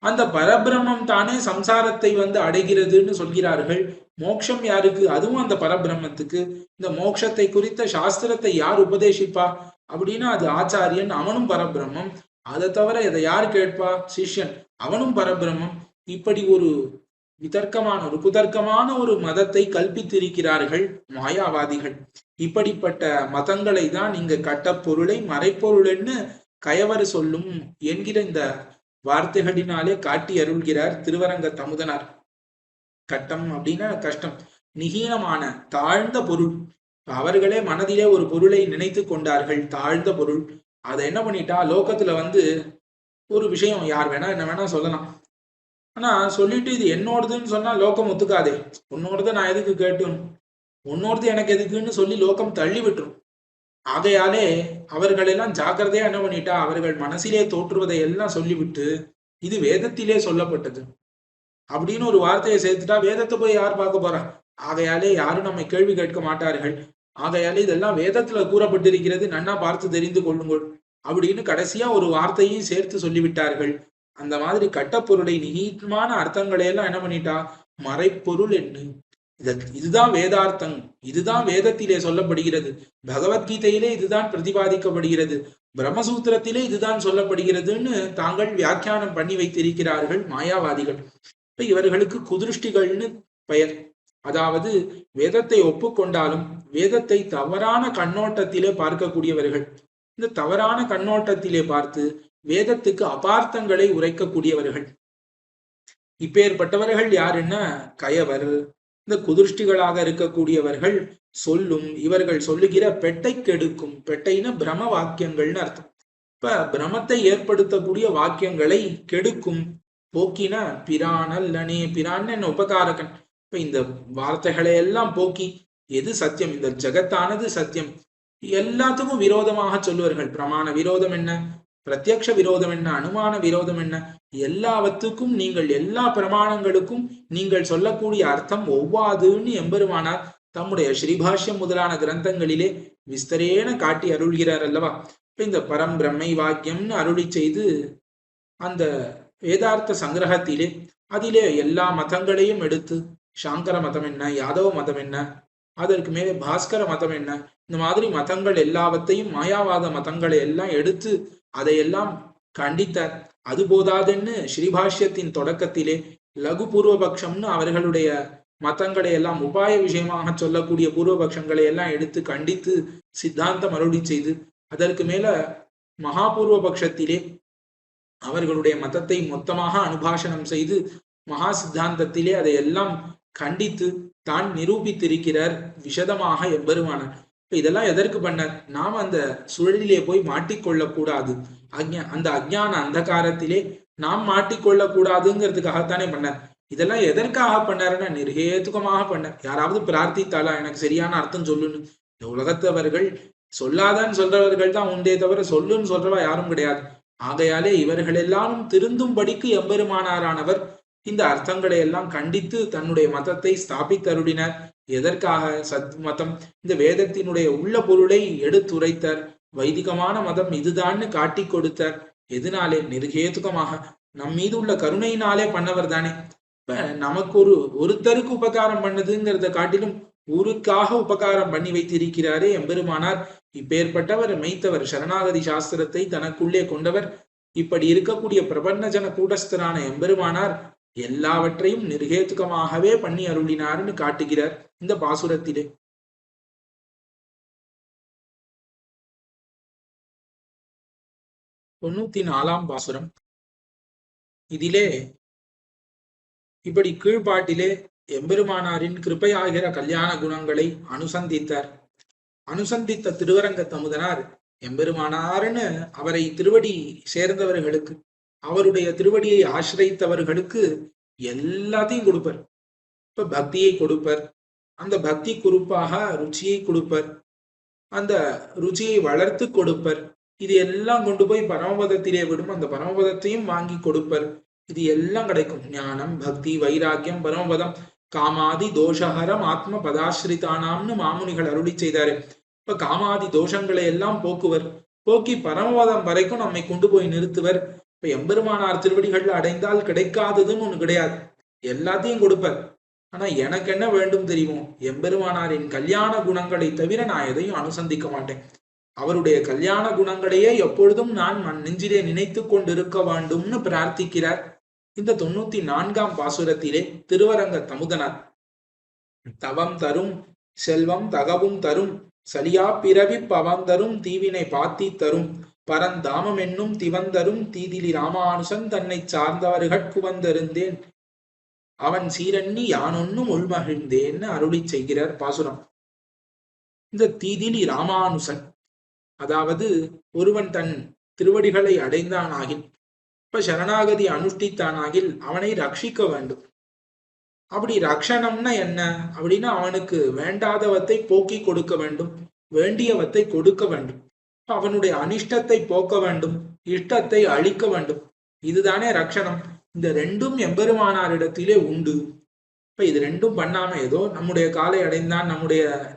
அந்த பரபிரம்மம் தானே சம்சாரத்தை வந்து அடைகிறதுன்னு சொல்கிறார்கள். மோட்சம் யாருக்கு? அதுவும் அந்த பரபிரம்மத்துக்கு. இந்த மோட்சத்தை குறித்த சாஸ்திரத்தை யார் உபதேசிப்பா அப்படின்னா அது ஆச்சாரியன், அவனும் பரபிரம்மம். அதை தவிர இதை யார் கேட்பா? சிஷ்யன், அவனும் பரபிரம்மம். இப்படி ஒரு விதர்க்கமான ஒரு குதர்க்கமான ஒரு மதத்தை கல்பித்திருக்கிறார்கள் மாயாவாதிகள். இப்படிப்பட்ட மதங்களை தான் இங்க கட்ட பொருளை மறைப்பொருள்னு கயவர் சொல்லும் என்கிற இந்த வார்த்தைகளினாலே காட்டி அருள்கிறார் திருவரங்க தமுதனார். கட்டம் அப்படின்னா கஷ்டம், நிகீனமான தாழ்ந்த பொருள். அவர்களே மனதிலே ஒரு பொருளை நினைத்து கொண்டார்கள், தாழ்ந்த பொருள். அதை என்ன பண்ணிட்டா, லோகத்துல வந்து ஒரு விஷயம் யார் வேணா என்ன வேணா சொல்லலாம், ஆனா சொல்லிட்டு இது என்னோடதுன்னு சொன்னா லோகம் ஒத்துக்காதே. உன்னோடத நான் எதுக்கு கேட்டும், உன்னோடது எனக்கு எதுக்குன்னு சொல்லி லோகம் தள்ளி விட்டுரும். ஆகையாலே அவர்களெல்லாம் ஜாக்கிரதையா என்ன பண்ணிட்டா, அவர்கள் மனசிலே தோற்றுவதை எல்லாம் சொல்லிவிட்டு இது வேதத்திலே சொல்லப்பட்டது அப்படின்னு ஒரு வார்த்தையை சேர்த்துட்டா வேதத்தை போய் யார் பார்க்க போறா? ஆகையாலே யாரும் நம்மை கேள்வி கேட்க மாட்டார்கள். ஆகையாலே இதெல்லாம் வேதத்துல கூறப்பட்டிருக்கிறது, நன்னா பார்த்து தெரிந்து கொள்ளுங்கள் அப்படின்னு கடைசியா ஒரு வார்த்தையும் சேர்த்து சொல்லிவிட்டார்கள். அந்த மாதிரி கட்டப்பொருளை நிகிதமான அர்த்தங்களை எல்லாம் என்ன பண்ணிட்டா, மறைப்பொருள் என்ன, இதுதான் வேதார்த்தம், இதுதான் வேதத்திலே சொல்லப்படுகிறது, பகவத்கீதையிலே இதுதான் பிரதிபாதிக்கப்படுகிறது, பிரம்மசூத்திரத்திலே இதுதான் சொல்லப்படுகிறதுன்னு தாங்கள் வியாக்கியானம் பண்ணி வைத்திருக்கிறார்கள் மாயாவாதிகள். இப்ப இவர்களுக்கு குதிருஷ்டிகள்னு பெயர். அதாவது வேதத்தை ஒப்புக்கொண்டாலும் வேதத்தை தவறான கண்ணோட்டத்திலே பார்க்கக்கூடியவர்கள். இந்த தவறான கண்ணோட்டத்திலே பார்த்து வேதத்துக்கு அபார்த்தங்களை உரைக்கக்கூடியவர்கள். இப்பேற்பட்டவர்கள் யாருன்னா கயவர். இந்த குதிருஷ்டிகளாக இருக்கக்கூடியவர்கள் சொல்லும், இவர்கள் சொல்லுகிற பெட்டை கெடுக்கும், பெட்டைன பிரம வாக்கியங்கள்னு அர்த்தம். இப்ப பிரமத்தை ஏற்படுத்தக்கூடிய வாக்கியங்களை கெடுக்கும், போக்கின பிரானல்லனே, பிரான் என்ன உபகாரகன். இப்ப இந்த வார்த்தைகளை எல்லாம் போக்கி எது சத்தியம், இந்த ஜெகத்தானது சத்தியம், எல்லாத்துக்கும் விரோதமாக சொல்லுவார்கள். பிரமாண விரோதம் என்ன, பிரத்யக்ஷ விரோதம் என்ன, அனுமான விரோதம் என்ன, எல்லாவற்றுக்கும் நீங்கள் எல்லா பிரமாணங்களுக்கும் நீங்கள் சொல்லக்கூடிய அர்த்தம் ஒவ்வாதுன்னு எம்பெருமானார் தம்முடைய ஸ்ரீபாஷ்யம் முதலான கிரந்தங்களிலே விஸ்தரேன காட்டி அருள்கிறார் அல்லவா. இப்ப இந்த பரம் பிரம்மை வாக்கியம்னு அருளி செய்து அந்த வேதார்த்த சங்கிரகத்திலே அதிலே எல்லா மதங்களையும் எடுத்து, சாங்கர மதம் என்ன, யாதவ மதம் என்ன, அதற்கு மேலே பாஸ்கர மதம் என்ன, இந்த மாதிரி மதங்கள் எல்லாவற்றையும் மாயாவாத மதங்களை எல்லாம் எடுத்து அதையெல்லாம் கண்டித்தார். அது போதாதுன்னு ஸ்ரீபாஷ்யத்தின் தொடக்கத்திலே லகு பூர்வபக்ஷம்னு அவர்களுடைய மதங்களை எல்லாம் உபாய விஷயமாக சொல்லக்கூடிய பூர்வபக்ஷங்களை எல்லாம் எடுத்து கண்டித்து சித்தாந்தம் அருளி செய்து, அதற்கு மேல மகாபூர்வ பட்சத்திலே அவர்களுடைய மதத்தை மொத்தமாக அனுபாஷனம் செய்து மகா சித்தாந்தத்திலே அதையெல்லாம் கண்டித்து தான் நிரூபித்திருக்கிறார் விசதமாக எம்பெருமானார். இதெல்லாம் எதற்கு பண்ணார், நாம் அந்த சுழலிலே போய் மாட்டிக்கொள்ளக் கூடாது, அந்த அஜ்ஞான அந்தகாரத்திலே நாம் மாட்டிக்கொள்ளக் கூடாதுங்கிறதுக்காகத்தானே பண்ணார். இதெல்லாம் எதற்காக பண்ணாருன்னா நிர்ஹேதுகமாக பண்ணார். யாராவது பிரார்த்தித்தாளா எனக்கு சரியான அர்த்தம் சொல்லுன்னு, இந்த உலகத்தவர்கள் சொல்லாதான்னு சொல்றவர்கள் தான் உண்டே தவிர சொல்லுன்னு சொல்றவா யாரும் கிடையாது. ஆகையாலே இவர்கள் எல்லாரும் திருந்தும்படிக்கு எம்பெருமானாரானவர் இந்த அர்த்தங்களை எல்லாம் கண்டித்து தன்னுடைய மதத்தை ஸ்தாபித்தருளினார். எதற்காக, சத் மதம், இந்த வேதத்தினுடைய உள்ள பொருளை எடுத்துரைத்தார். வைதிகமான மதம் இதுதான்னு காட்டி கொடுத்தார். எதனாலே, நிர்ஹேதுகமாக நம் மீது உள்ள கருணையினாலே பண்ணவர் தானே. இப்ப நமக்கு ஒருத்தருக்கு உபகாரம் பண்ணதுங்கிறத காட்டிலும் ஊருக்காக உபகாரம் பண்ணி வைத்திருக்கிறாரே எம்பெருமானார். இப்பேற்பட்டவர் மெய்த்தவர், சரணாகதி சாஸ்திரத்தை தனக்குள்ளே கொண்டவர். இப்படி இருக்கக்கூடிய பிரபன்னஜன கூடஸ்தரான எம்பெருமானார் எல்லாவற்றையும் நிர்ஹேதுகமாகவே பண்ணி அருளினார்னு காட்டுகிறார் இந்த பாசுரத்திலே. 94ஆம் பாசுரம். இதிலே இப்படி கீழ்பாட்டிலே எம்பெருமானாரின் கிருபையாகிற கல்யாண குணங்களை அனுசந்தித்தார். அனுசந்தித்த திருவரங்க தமுதனார் எம்பெருமானார்னு அவரை திருவடி சேர்ந்தவர்களுக்கு, அவருடைய திருவடியை ஆசிரித்தவர்களுக்கு எல்லாத்தையும் கொடுப்பர். இப்ப பக்தியை கொடுப்பர், அந்த பக்தி குறிப்பாக ருச்சியை கொடுப்பர், அந்த ருச்சியை வளர்த்து கொடுப்பர். இது எல்லாம் கொண்டு போய் பரமபதத்திலே விடும், அந்த பரமபதத்தையும் வாங்கி கொடுப்பர். இது எல்லாம் கிடைக்கும். ஞானம், பக்தி, வைராக்கியம், பரமபதம், காமாதி தோஷஹரம் ஆத்ம பதாஸ்ரிதானாம்னு மாமுனிகள் அருளி செய்தாரு. இப்ப காமாதி தோஷங்களை எல்லாம் போக்குவர், போக்கி பரமபதம் வரைக்கும் நம்மை கொண்டு போய் நிறுத்துவர். இப்ப எம்பெருமானார் திருவடிகள்ல அடைந்தால் கிடைக்காததுன்னு ஒண்ணு கிடையாது, எல்லாத்தையும் கொடுப்பர். ஆனா எனக்கு என்ன வேண்டும் தெரியுமோ, எம்பெருமானாரின் கல்யாண குணங்களை தவிர நான் எதையும் அனுசந்திக்க மாட்டேன். அவருடைய கல்யாண குணங்களையே எப்பொழுதும் நான் நெஞ்சிலே நினைத்து கொண்டிருக்க வேண்டும்னு பிரார்த்திக்கிறார் இந்த 94ஆம் பாசுரத்திலே திருவரங்க தமுதனார். தவம் தரும் செல்வம் தகவும் தரும், சலியா பிறவி பவந்தரும், தீவினை பாத்தி தரும், பரந்தாமம் என்னும் திவந்தரும், தீதிலி ராமானுசன் தன்னை சார்ந்தவர்கள் குவந்தருந்தேன், அவன் சீரண்ணி யானொன்னும் உள்மகிழ்ந்தேன்னு அருளி செய்கிறார் பாசுரம். இந்த தீதிலி ராமானுசன், அதாவது ஒருவன் தன் திருவடிகளை அடைந்தானாகில், இப்ப சரணாகதி அனுஷ்டித்தானாகில் அவனை ரட்சிக்க வேண்டும். அப்படி ரக்ஷணம்னா என்ன அப்படின்னா, அவனுக்கு வேண்டாதவத்தை போக்கி கொடுக்க வேண்டும், வேண்டியவத்தை கொடுக்க வேண்டும். அவனுடைய அனிஷ்டத்தை போக்க வேண்டும், இஷ்டத்தை அழிக்க வேண்டும். இதுதானே ரக்ஷணம். இந்த ரெண்டும் எம்பெருமானாரிடத்திலே உண்டு. இப்ப இது ரெண்டும் பண்ணாம ஏதோ நம்முடைய காலை அடைந்தான்,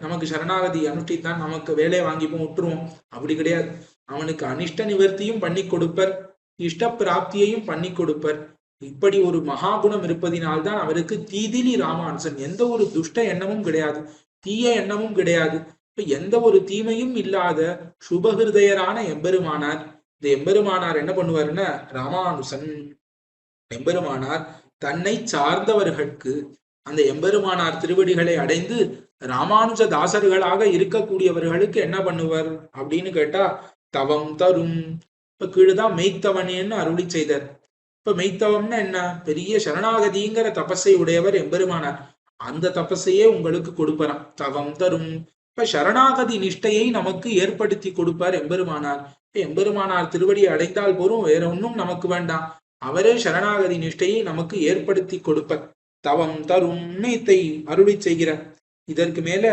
நமக்கு சரணாகதி அனுஷ்டித்தான், நமக்கு வேலையை வாங்கிப்போம் விட்டுருவோம், அப்படி கிடையாது. அவனுக்கு அனிஷ்ட நிவர்த்தியும் பண்ணி கொடுப்பர், இஷ்ட பிராப்தியையும் பண்ணி கொடுப்பர். இப்படி ஒரு மகாகுணம் இருப்பதினால்தான் அவருக்கு தீதிலி ராமானுசன், எந்த ஒரு துஷ்ட எண்ணமும் கிடையாது, தீய எண்ணமும் கிடையாது. இப்ப எந்த ஒரு தீமையும் இல்லாத சுபகிருதயரான எம்பெருமானார். இந்த எம்பெருமானார் என்ன பண்ணுவாருன்னா, ராமானுசன் எம்பெருமானார் தன்னை சார்ந்தவர்களுக்கு அந்த எம்பெருமானார் திருவடிகளை அடைந்து ராமானுஜ தாசர்களாக இருக்கக்கூடியவர்களுக்கு என்ன பண்ணுவர் அப்படின்னு கேட்டா, தவம் தரும். இப்ப கீழுதான் மெய்த்தவனேன்னு அருளி செய்தார். இப்ப மெய்த்தவம்னா என்ன, பெரிய சரணாகதிங்கிற தபஸை உடையவர் எம்பெருமானார். அந்த தபஸையே உங்களுக்கு கொடுப்பறான், தவம் தரும். இப்ப சரணாகதி நிஷ்டையை நமக்கு ஏற்படுத்தி கொடுப்பார் எம்பெருமானார். எம்பெருமானார் திருவடியை அடைந்தால் போரும், வேற ஒன்றும் நமக்கு வேண்டாம். அவரே சரணாகதி நிஷ்டையை நமக்கு ஏற்படுத்தி கொடுப்பர். தவம் தரும் இத்தை அருளி செய்கிறார். இதற்கு மேல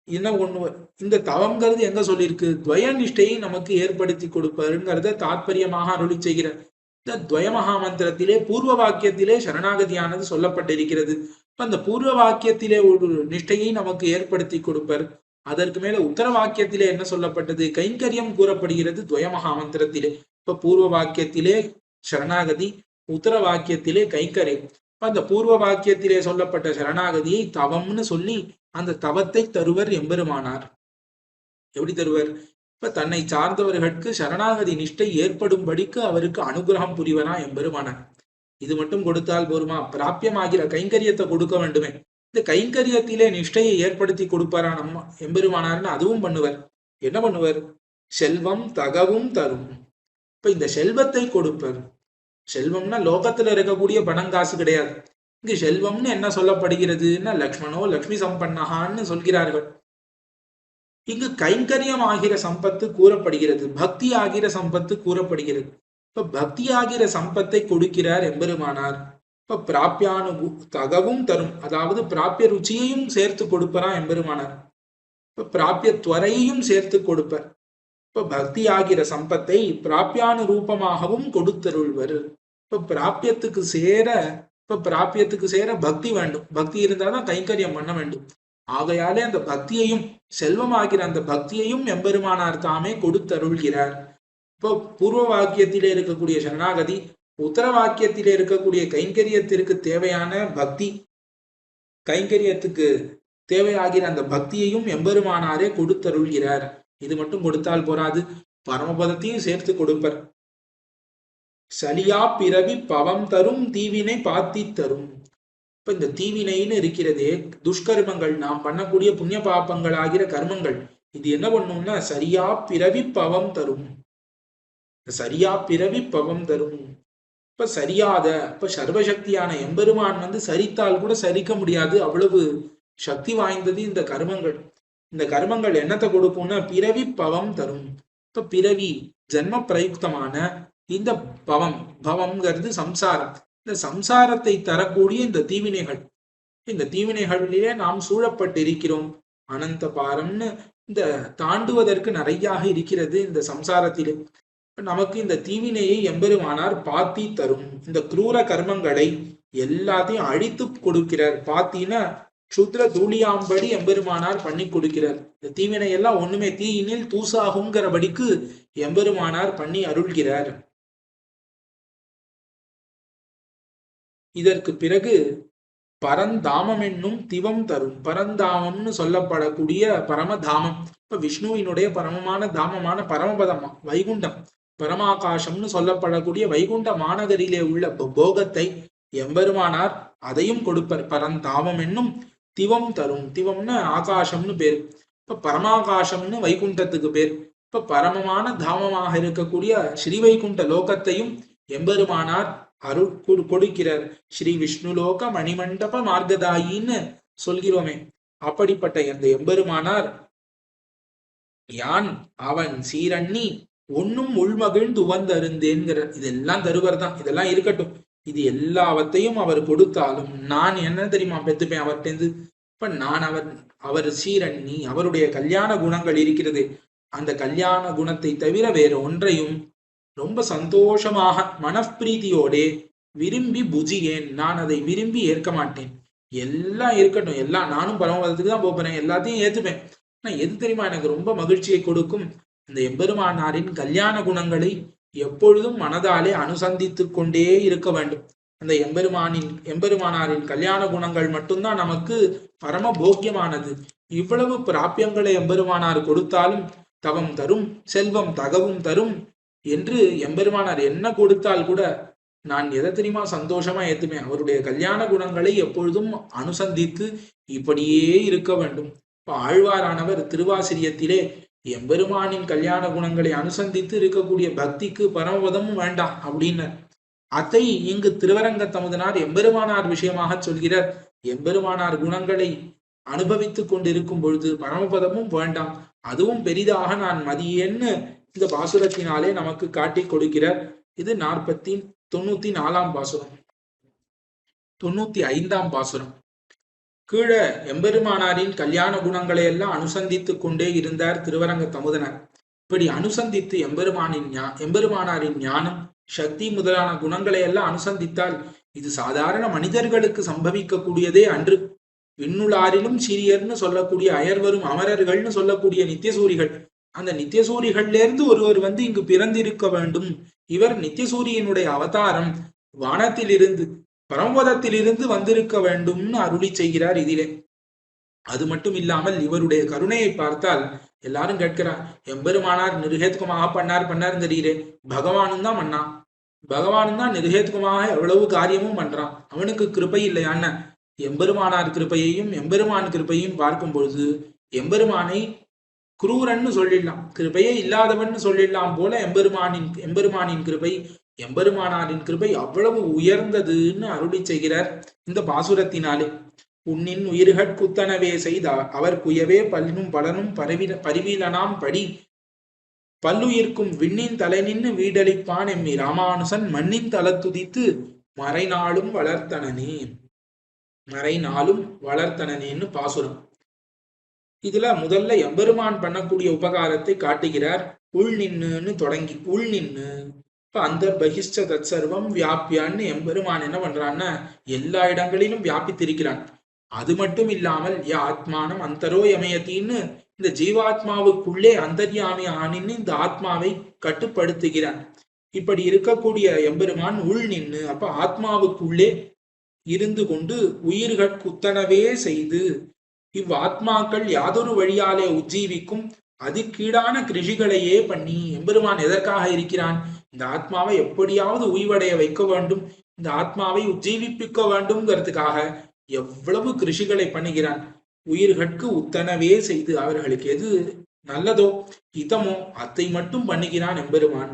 என்ன ஒண்ணு, இந்த தவம்ங்கிறது எங்க சொல்லியிருக்கு, துவய நிஷ்டையை நமக்கு ஏற்படுத்தி கொடுப்பாருங்கிறத தாத்பரியமாக அருளி செய்கிறார். இந்த துவய மகாமந்திரத்திலே பூர்வ வாக்கியத்திலே சரணாகதியானது சொல்லப்பட்டிருக்கிறது. அந்த பூர்வ வாக்கியத்திலே ஒரு நிஷ்டையை நமக்கு ஏற்படுத்தி கொடுப்பார். அதற்கு மேல உத்தர வாக்கியத்திலே என்ன சொல்லப்பட்டது, கைங்கரியம் கூறப்படுகிறது துவய மகாமந்திரத்திலே. இப்ப பூர்வ வாக்கியத்திலே சரணாகதி, உத்தர வாக்கியத்திலே கைங்கரியம். அந்த பூர்வ வாக்கியத்திலே சொல்லப்பட்ட சரணாகதியை தவம்னு சொல்லி அந்த தவத்தை தருவர் எம்பெருமானார். எப்படி தருவர், இப்ப தன்னை சார்ந்தவர்களுக்கு சரணாகதி நிஷ்டை ஏற்படும்படிக்கு அவருக்கு அனுகிரகம் புரிவனா எம்பெருமானார். இது மட்டும் கொடுத்தால் போருமா, பிராபியமாகிற கைங்கரியத்தை கொடுக்க வேண்டுமே. இந்த கைங்கரியத்திலே நிஷ்டையை ஏற்படுத்தி கொடுப்பாரா நம்ம எம்பெருமானார்னு அதுவும் பண்ணுவர். என்ன பண்ணுவர், செல்வம் தகவும் தரும். இப்ப இந்த செல்வத்தை கொடுப்பர். செல்வம்னா லோகத்துல இருக்கக்கூடிய பணம் காசு கிடையாது. இங்கு செல்வம்னு என்ன சொல்லப்படுகிறதுன்னா, லக்ஷ்மணோ லக்ஷ்மி சம்பன்னகான்னு சொல்கிறார்கள். இங்கு கைங்கரியம் ஆகிற சம்பத்து கூறப்படுகிறது, பக்தி ஆகிற சம்பத்து கூறப்படுகிறது. இப்ப பக்தி ஆகிற சம்பத்தை கொடுக்கிறார் எம்பெருமானார். இப்ப பிராபியானு தகவும் தரும், அதாவது பிராபிய ருச்சியையும் சேர்த்து கொடுப்பரா எம்பெருமானார். இப்ப பிராபிய துவரையையும் சேர்த்து கொடுப்பர். இப்ப பக்தி ஆகிற சம்பத்தை பிராபியானு ரூபமாகவும் கொடுத்தருள்வர். இப்ப பிராபியத்துக்கு சேர பக்தி வேண்டும். பக்தி இருந்தாதான் கைங்கரியம் பண்ண வேண்டும். ஆகையாலே அந்த பக்தியையும், செல்வமாகிற அந்த பக்தியையும் எம்பெருமானார் தாமே கொடுத்தருள்கிறார். இப்போ பூர்வ வாக்கியத்திலே இருக்கக்கூடிய சரணாகதி, உத்தர வாக்கியத்திலே இருக்கக்கூடிய கைங்கரியத்திற்கு தேவையான பக்தி, கைங்கரியத்துக்கு தேவையாகிற அந்த பக்தியையும் எம்பெருமானாரே கொடுத்தருள்கிறார். இது மட்டும் கொடுத்தால் போராது, பரமபதத்தையும் சேர்த்து கொடுப்பர். சலியா பிறவி பவம் தரும், தீவினை பாத்தி தரும். இப்ப இந்த தீவினைன்னு இருக்கிறதே, துஷ்கர்மங்கள், நாம் பண்ணக்கூடிய புண்ணிய பாப்பங்கள் ஆகிற கர்மங்கள், இது என்ன பண்ணும்னா சரியா பிறவி பவம் தரும். சரியா பிறவி பவம் தரும். இப்ப சரியாத, இப்ப சர்வசக்தியான எம்பெருமான் சரித்தால் கூட சரிக்க முடியாது, அவ்வளவு சக்தி வாய்ந்தது இந்த கர்மங்கள். இந்த கர்மங்கள் என்னத்தை கொடுக்கும்னா பிறவி பவம் தரும். இப்ப பிறவி ஜன்ம பிரயுக்தமான இந்த பவம்ங்கிறது சம்சாரம். இந்த சம்சாரத்தை தரக்கூடிய இந்த தீவினைகள், இந்த தீவினைகளிலே நாம் சூழப்பட்டிருக்கிறோம். அனந்த பாரம்னு இந்த தாண்டுவதற்கு நிறையாக இருக்கிறது இந்த சம்சாரத்திலே. நமக்கு இந்த தீவினையை எம்பெருமானார் பாத்தி தரும். இந்த குரூர கர்மங்களை எல்லாத்தையும் அழித்து கொடுக்கிறார். பாத்தினா சுத்ர தூளியாம்படி எம்பெருமானார் பண்ணி கொடுக்கிறார். இந்த தீவினை எல்லாம் ஒண்ணுமே தீயினில் தூசாகுங்கிறபடிக்கு எம்பெருமானார் பண்ணி அருள்கிறார். இதற்கு பிறகு பரந்தாமம் என்னும் திவம் தரும். பரந்தாமம்னு சொல்லப்படக்கூடிய பரமதாமம், இப்ப விஷ்ணுவினுடைய பரமமான தாமமான பரமபதம் வைகுண்டம், பரமாகாசம்னு சொல்லப்படக்கூடிய வைகுண்ட மாநகரிலே உள்ள போகத்தை எம்பெருமானார் அதையும் கொடுப்பர். பரந்தாமம் என்னும் திவம் தரும். திவம்னு ஆகாசம்னு பேர். இப்ப பரமாகாசம்னு வைகுண்டத்துக்கு பேர். இப்ப பரமமான தாமமாக இருக்கக்கூடிய ஸ்ரீ வைகுண்ட லோகத்தையும் எம்பெருமானார் அருள் கொடுக்கிறார். ஸ்ரீ விஷ்ணுலோக மணிமண்டப மார்க்கதாயின்னு சொல்கிறோமே, அப்படிப்பட்ட இந்த எம்பெருமானார் யான் அவன் சீரண்ணி ஒன்னும் உள்மகிழ்ந்து உவந்தருந்தேன்கிற இதெல்லாம் தருவர் தான். இதெல்லாம் இருக்கட்டும், இது எல்லாவற்றையும் அவர் கொடுத்தாலும் நான் என்ன தெரியுமா பெத்துப்பேன் அவர்கிட்ட. இப்ப நான் அவர் சீரண்ணி, அவருடைய கல்யாண குணங்கள் இருக்கிறது, அந்த கல்யாண குணத்தை தவிர வேற ஒன்றையும் ரொம்ப சந்தோஷமாக மனப்பிரீதியோடே விரும்பி புஜியேன், நான் அதை விரும்பி ஏற்க மாட்டேன். எல்லாம் இருக்கட்டும், எல்லாம் நானும் பரமபதத்துக்கு தான் போறேன், எல்லாத்தையும் ஏத்துப்பேன். ஆனா எது தெரியுமா எனக்கு ரொம்ப மகிழ்ச்சியை கொடுக்கும், இந்த எம்பெருமானாரின் கல்யாண குணங்களை எப்பொழுதும் மனதாலே அனுசந்தித்துக் கொண்டே இருக்க வேண்டும். அந்த எம்பெருமானாரின் கல்யாண குணங்கள் மட்டும்தான் நமக்கு பரம போக்கியமானது. இவ்வளவு பிராபியங்களை எம்பெருமானார் கொடுத்தாலும் தவம் தரும், செல்வம் தகவும் தரும் என்று எம்பெருமானார் என்ன கொடுத்தால் கூட நான் எதை தெரியுமா சந்தோஷமா ஏத்துமே, அவருடைய கல்யாண குணங்களை எப்பொழுதும் அனுசந்தித்து இப்படியே இருக்க வேண்டும். இப்ப ஆழ்வாரானவர் திருவாசிரியத்திலே எம்பெருமானின் கல்யாண குணங்களை அனுசந்தித்து இருக்கக்கூடிய பக்திக்கு பரமபதமும் வேண்டாம் அப்படின்னு அதை இங்கு திருவரங்க தமுதனார் எம்பெருமானார் விஷயமாக சொல்கிறார். எம்பெருமானார் குணங்களை அனுபவித்துக் கொண்டிருக்கும் பொழுது பரமபதமும் வேண்டாம், அதுவும் பெரிதாக நான் மதியேன்னு இந்த பாசுரத்தினாலே நமக்கு காட்டி கொடுக்கிறார். இது 94 பாசுரம். 95 பாசுரம். கீழே எம்பெருமானாரின் கல்யாண குணங்களை எல்லாம் அனுசந்தித்துக் கொண்டே இருந்தார் திருவரங்க தமுதனார். இப்படி அனுசந்தித்து எம்பெருமானாரின் ஞானம், சக்தி முதலான குணங்களை எல்லாம் அனுசந்தித்தால் இது சாதாரண மனிதர்களுக்கு சம்பவிக்கக்கூடியதே அன்று. விண்ணுளாரிலும் சிறியர்னு சொல்லக்கூடிய அயர்வரும் அமரர்கள்னு சொல்லக்கூடிய நித்தியசூரிகள், அந்த நித்தியசூரிகள்ல இருந்து ஒருவர் இங்கு பிறந்திருக்க வேண்டும். இவர் நித்தியசூரியனுடைய அவதாரம், வானத்திலிருந்து பரமபதத்திலிருந்து வந்திருக்க வேண்டும்னு அருளி செய்கிறார் இதிலே. அது மட்டும் இல்லாமல் இவருடைய கருணையை பார்த்தால் எல்லாரும் கேட்கிறார், எம்பெருமானார் நிருகேத்துக்கமாக பண்ணார் தெரியுறே, பகவானும் தான் பண்ணா, பகவானும் தான் நிருகேத்துக்கமாக எவ்வளவு காரியமும் பண்றான், அவனுக்கு கிருபை இல்லையான்னு எம்பெருமானார் கிருப்பையையும் எம்பெருமான் கிருப்பையும் பார்க்கும் பொழுது எம்பெருமானை குரூரன்னு சொல்லிடலாம், கிருபையே இல்லாதவன் சொல்லிடலாம் போல எம்பெருமானின் கிருபை, எம்பெருமானாரின் கிருபை அவ்வளவு உயர்ந்ததுன்னு அருளி செய்கிறார் இந்த பாசுரத்தினாலே. உன்னின் உயிர்கட்குத்தனவே செய்தா அவர் குயவே பல்லும் பலனும் பரிவீலனாம் படி பல்லுயிர்க்கும் விண்ணின் தலை நின்று வீடளிப்பான் எம்மி ராமானுசன் மண்ணின் தலத்துதித்து மறைநாளும் வளர்த்தனேன்னு பாசுரம். இதுல முதல்ல எம்பெருமான் பண்ணக்கூடிய உபகாரத்தை காட்டுகிறார். உள் நின்னுன்னு தொடங்கி உள் நின்னு இப்ப அந்த பகிஷ்ட தற்சர்வம் வியாபியான்னு எம்பெருமான் என்ன பண்றான்னா எல்லா இடங்களிலும் வியாபித்திருக்கிறான். அது மட்டும் இல்லாமல் ஆத்மானம் அந்தரோ யமயத்தின்னு இந்த ஜீவாத்மாவுக்குள்ளே அந்தர்யாமி ஆனின்னு இந்த ஆத்மாவை கட்டுப்படுத்துகிறான். இப்படி இருக்கக்கூடிய எம்பெருமான் உள் நின்னு அப்ப ஆத்மாவுக்குள்ளே இருந்து கொண்டு உயிர்கட்குத்தனவே செய்து இவ்வாத்மாக்கள் யாதொரு வழியாலே உஜ்ஜீவிக்கும் அதிகீடான கிருஷிகளையே பண்ணி எம்பெருமான் எதற்காக இருக்கிறான், இந்த ஆத்மாவை எப்படியாவது உய்வடைய வைக்க வேண்டும், இந்த ஆத்மாவை உஜ்ஜீவிப்பிக்க வேண்டும்ங்கிறதுக்காக எவ்வளவு கிருஷிகளை பண்ணுகிறான். உயிர்கட்கு உத்தனவே செய்து அவர்களுக்கு எது நல்லதோ இதமோ அதை மட்டும் பண்ணுகிறான் எம்பெருமான்.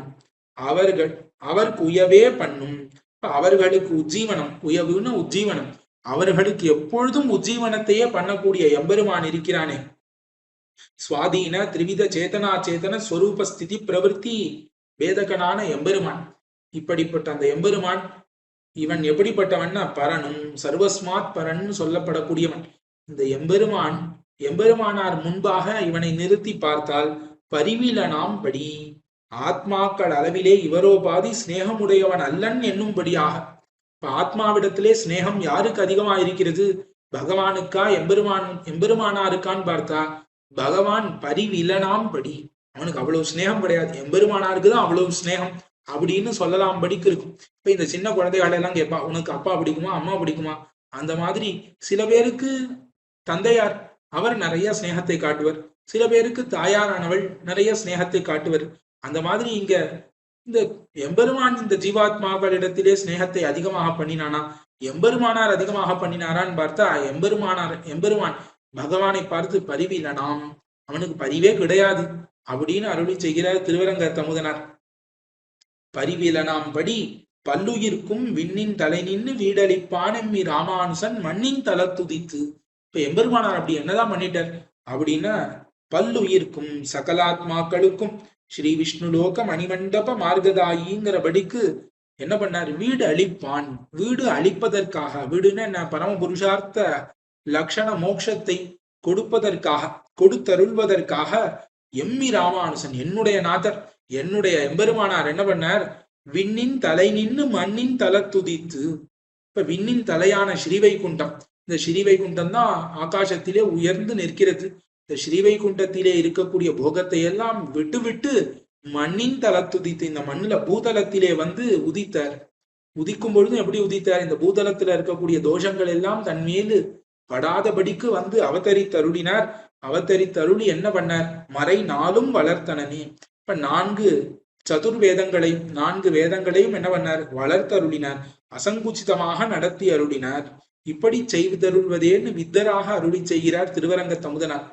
அவருக்கு உயவே பண்ணும், அவர்களுக்கு உஜ்ஜீவனம், உயவுன்னு உஜ்ஜீவனம், அவர்களுக்கு எப்பொழுதும் உஜ்ஜீவனத்தையே பண்ணக்கூடிய எம்பெருமான் இருக்கிறானே. சுவாதீன திரிவித சேதனா சேதன ஸ்வரூப ஸ்திதி பிரவருத்தி வேதகனான எம்பெருமான். இப்படிப்பட்ட அந்த எம்பெருமான் இவன் எப்படிப்பட்டவன்னா பரனும் சர்வஸ்மாத் பரன் சொல்லப்படக்கூடியவன். இந்த எம்பெருமானார் முன்பாக இவனை நிறுத்தி பார்த்தால் பரிவீலனாம் படி ஆத்மாக்கள் அளவிலே இவரோபாதி சிநேகமுடையவன் அல்லன் என்னும்படியாக. இப்ப ஆத்மாவிடத்திலே சிநேகம் யாருக்கு அதிகமா இருக்கிறது, பகவானுக்கா எம்பெருமானாருக்கான்னு பார்த்தா பகவான் பரிவிலனாம் படி அவனுக்கு அவ்வளவு சிநேகம் கிடையாது, எம்பெருமானாருக்கு தான் அவ்வளவு சிநேகம் அப்படின்னு சொல்லலாம் படிக்கு இருக்கும். இப்ப இந்த சின்ன குழந்தைகள் எல்லாம் கேட்பா, உனக்கு அப்பா பிடிக்குமா அம்மா பிடிக்குமா, அந்த மாதிரி சில பேருக்கு தந்தையார் அவர் நிறைய சிநேகத்தை காட்டுவர், சில பேருக்கு தாயாரானவள் நிறைய சிநேகத்தை காட்டுவர். அந்த மாதிரி இங்க இந்த எம்பெருமான் இந்த ஜீவாத்மாக்களிடத்திலே சிநேகத்தை அதிகமாக பண்ணினானா, எம்பெருமானார் அதிகமாக பண்ணினாரான்னு பார்த்தா எம்பெருமான் பகவானை பார்த்து பரிவிலனாம், அவனுக்கு பரிவே கிடையாது அப்படின்னு அருளி செய்கிறார் திருவரங்க தமுதனார். பரிவிலனாம் படி பல்லுயிர்க்கும் விண்ணின் தலை நின்று வீடளிப்பான் எம்மி ராமானுசன் மண்ணின் தலத்துதித்து. இப்ப எம்பெருமானார் அப்படி என்னதான் பண்ணிட்டார் அப்படின்னா பல்லுயிர்க்கும் சகலாத்மாக்களுக்கும் ஸ்ரீ விஷ்ணுலோக மணிமண்டப மார்கதாயிங்கிறபடிக்கு என்ன பண்ணார், வீடு அளிப்பான். வீடு அளிப்பதற்காக, வீடுன்னு என்ன பரம புருஷார்த்த லட்சண மோட்சத்தை கொடுத்தருள்வதற்காக எம்மி ராமானுசன் என்னுடைய நாதர் என்னுடைய எம்பெருமானார் என்ன பண்ணார், விண்ணின் தலை நின்று மண்ணின் தலத்துதித்து. இப்ப விண்ணின் தலையான ஸ்ரீவைகுண்டம், இந்த ஸ்ரீவைகுண்டம் தான் ஆகாசத்திலே உயர்ந்து நிற்கிறது. இந்த ஸ்ரீவைகுண்டத்திலே இருக்கக்கூடிய போகத்தை எல்லாம் விட்டு மண்ணின் தலத்துதித்து, இந்த மண்ணுல பூதலத்திலே வந்து உதித்தார். உதிக்கும் பொழுதும் எப்படி உதித்தார்? இந்த பூதலத்துல இருக்கக்கூடிய தோஷங்கள் எல்லாம் தன் மீது படாதபடிக்கு வந்து அவதரித்தருளினார். அவதரித்தருளி என்ன பண்ணார்? மறை நாளும் வளர்த்தனனே. இப்ப 4 சதுர்வேதங்களையும் 4 வேதங்களையும் என்ன பண்ணார்? வளர்த்தருளினார். அசங்குச்சிதமாக நடத்தி அருளினார். இப்படி செய்தருள்வதேன்னு வித்தராக அருளி செய்கிறார் திருவரங்க தமுதனார்.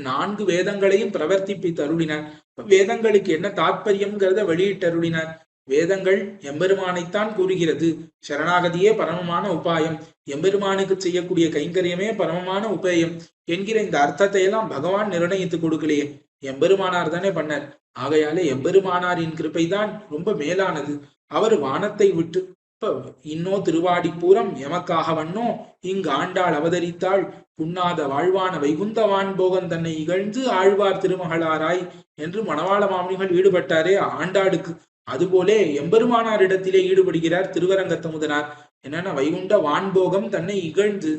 4 வேதங்களையும் பிரவர்த்திப்பித்து அருளினார். வேதங்களுக்கு என்ன தாற்பயம்ங்கிறத வெளியிட்டருளினார். வேதங்கள் எம்பெருமானைத்தான் கூறுகிறது. சரணாகதியே பரமமான உபாயம், எம்பெருமானுக்கு செய்யக்கூடிய கைங்கரியமே பரமமான உபாயம் என்கிற இந்த அர்த்தத்தை எல்லாம் பகவான் நிர்ணயித்து கொடுக்கலையே, எம்பெருமானார் தானே பண்ணார். ஆகையாலே எம்பெருமானாரின் கிருப்பைதான் ரொம்ப மேலானது. அவர் வானத்தை விட்டு இப்ப இன்னோ திருவாடிப்பூரம் எமக்காக வண்ணோ இங்கு ஆண்டாள் அவதரித்தாள், புண்ணாத வாழ்வான வைகுந்தவான் போகன் தன்னை இகழ்ந்து ஆழ்வார் திருமகளாராய் என்று மணவாள மாமுனிகள் ஈடுபட்டாரே ஆண்டாளுக்கு, அதுபோலே எம்பெருமானாரிடத்திலே ஈடுபடுகிறார் திருவரங்கத்தமுதனார். என்னன்னா வைகுண்ட வான்போகம் தன்னை இகழ்ந்து,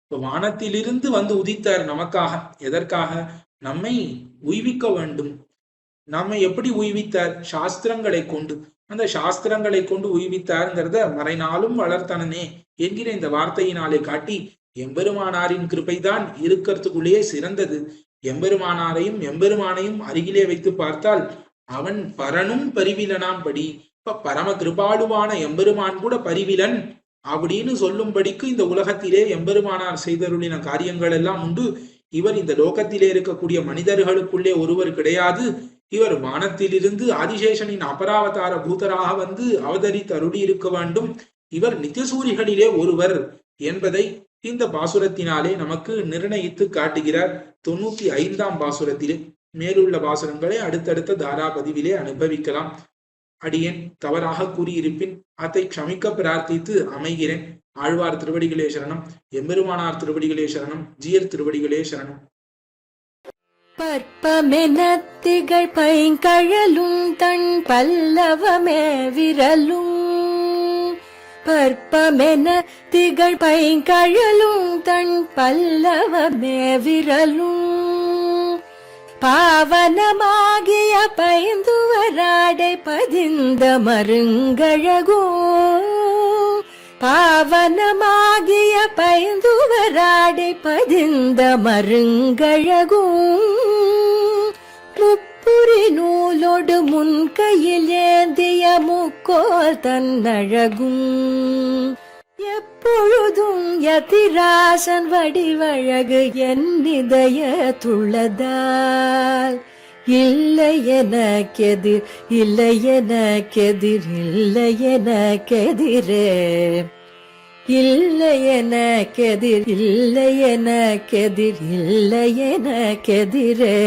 இப்ப வானத்திலிருந்து வந்து உதித்தார் நமக்காக. எதற்காக? நம்மை உய்விக்க வேண்டும். நம்மை எப்படி உய்வித்தார்? சாஸ்திரங்களை கொண்டு. அந்த சாஸ்திரங்களை கொண்டு உய்வித்தாருங்கிறத மறைநாளும் வளர்த்தனனே என்கிற இந்த வார்த்தையினாலே காட்டி, எம்பெருமானாரின் கிருபைதான் இருக்கிறதுக்குள்ளேயே சிறந்தது. எம்பெருமானாரையும் எம்பெருமானையும் அருகிலே வைத்து பார்த்தால் அவன் பரனும் பரிவிலனாம் படி. இப்ப பரம கிருபாளுவான எம்பெருமான் கூட பரிவிலன் அப்படின்னு சொல்லும்படிக்கு இந்த உலகத்திலே எம்பெருமானார் செய்தருளின காரியங்கள் எல்லாம் உண்டு. இவர் இந்த லோகத்திலே இருக்கக்கூடிய மனிதர்களுக்குள்ளே ஒருவர் கிடையாது. இவர் வானத்திலிருந்து ஆதிசேஷனின் அபராவதார பூதராக வந்து அவதரித்து அருளி இருக்க வேண்டும். இவர் நித்தியசூரிகளிலே ஒருவர் என்பதை இந்த பாசுரத்தினாலே நமக்கு நிர்ணயித்து காட்டுகிறார். 95ஆம் பாசுரத்திலே. மேலுள்ள பாசுரங்களை அடுத்தடுத்த தாராபதிவிலே அனுபவிக்கலாம். அடியேன் தவறாக கூறியிருப்பின் அதை க்ஷமிக்க பிரார்த்தித்து அமைகிறேன். ஆழ்வார் திருவடிகளே சரணம், எம்பெருமானார் திருவடிகளே சரணம், ஜீயர் திருவடிகளே சரணம். பற்பமெனத்திகள் பைங்கழலும் தன் பல்லவமே விரலும், பற்பமென திகழ் பைங்கழலும் தன் பல்லவமே விரலும், பாவனமாகிய பைந்துவராடை பதிந்த மருங்கழகோ, பாவனமாகிய பைந்துவராடை பதிந்த மருங்கழகும், முப்புரி நூலோடு முன்கையில் ஏந்திய முக்கோல் தன்னழகும், எப்பொழுதும் யதிராசன் வடிவழகு என் இதயத்துள்ளதால், இல்லை எனக்கெதிர் இல்லை எனக்கெதிர் இல்லை எனக்கெதிரே, இல்லை எனக்கெதிர் இல்லை எனக்கெதிர் இல்லை எனக்கெதிரே,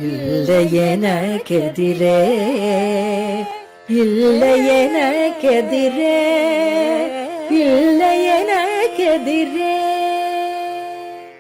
இல்லை எனக்கெதிரே, இல்லை எனக்கெதிரே, இல்லை எனக்கெதிரே.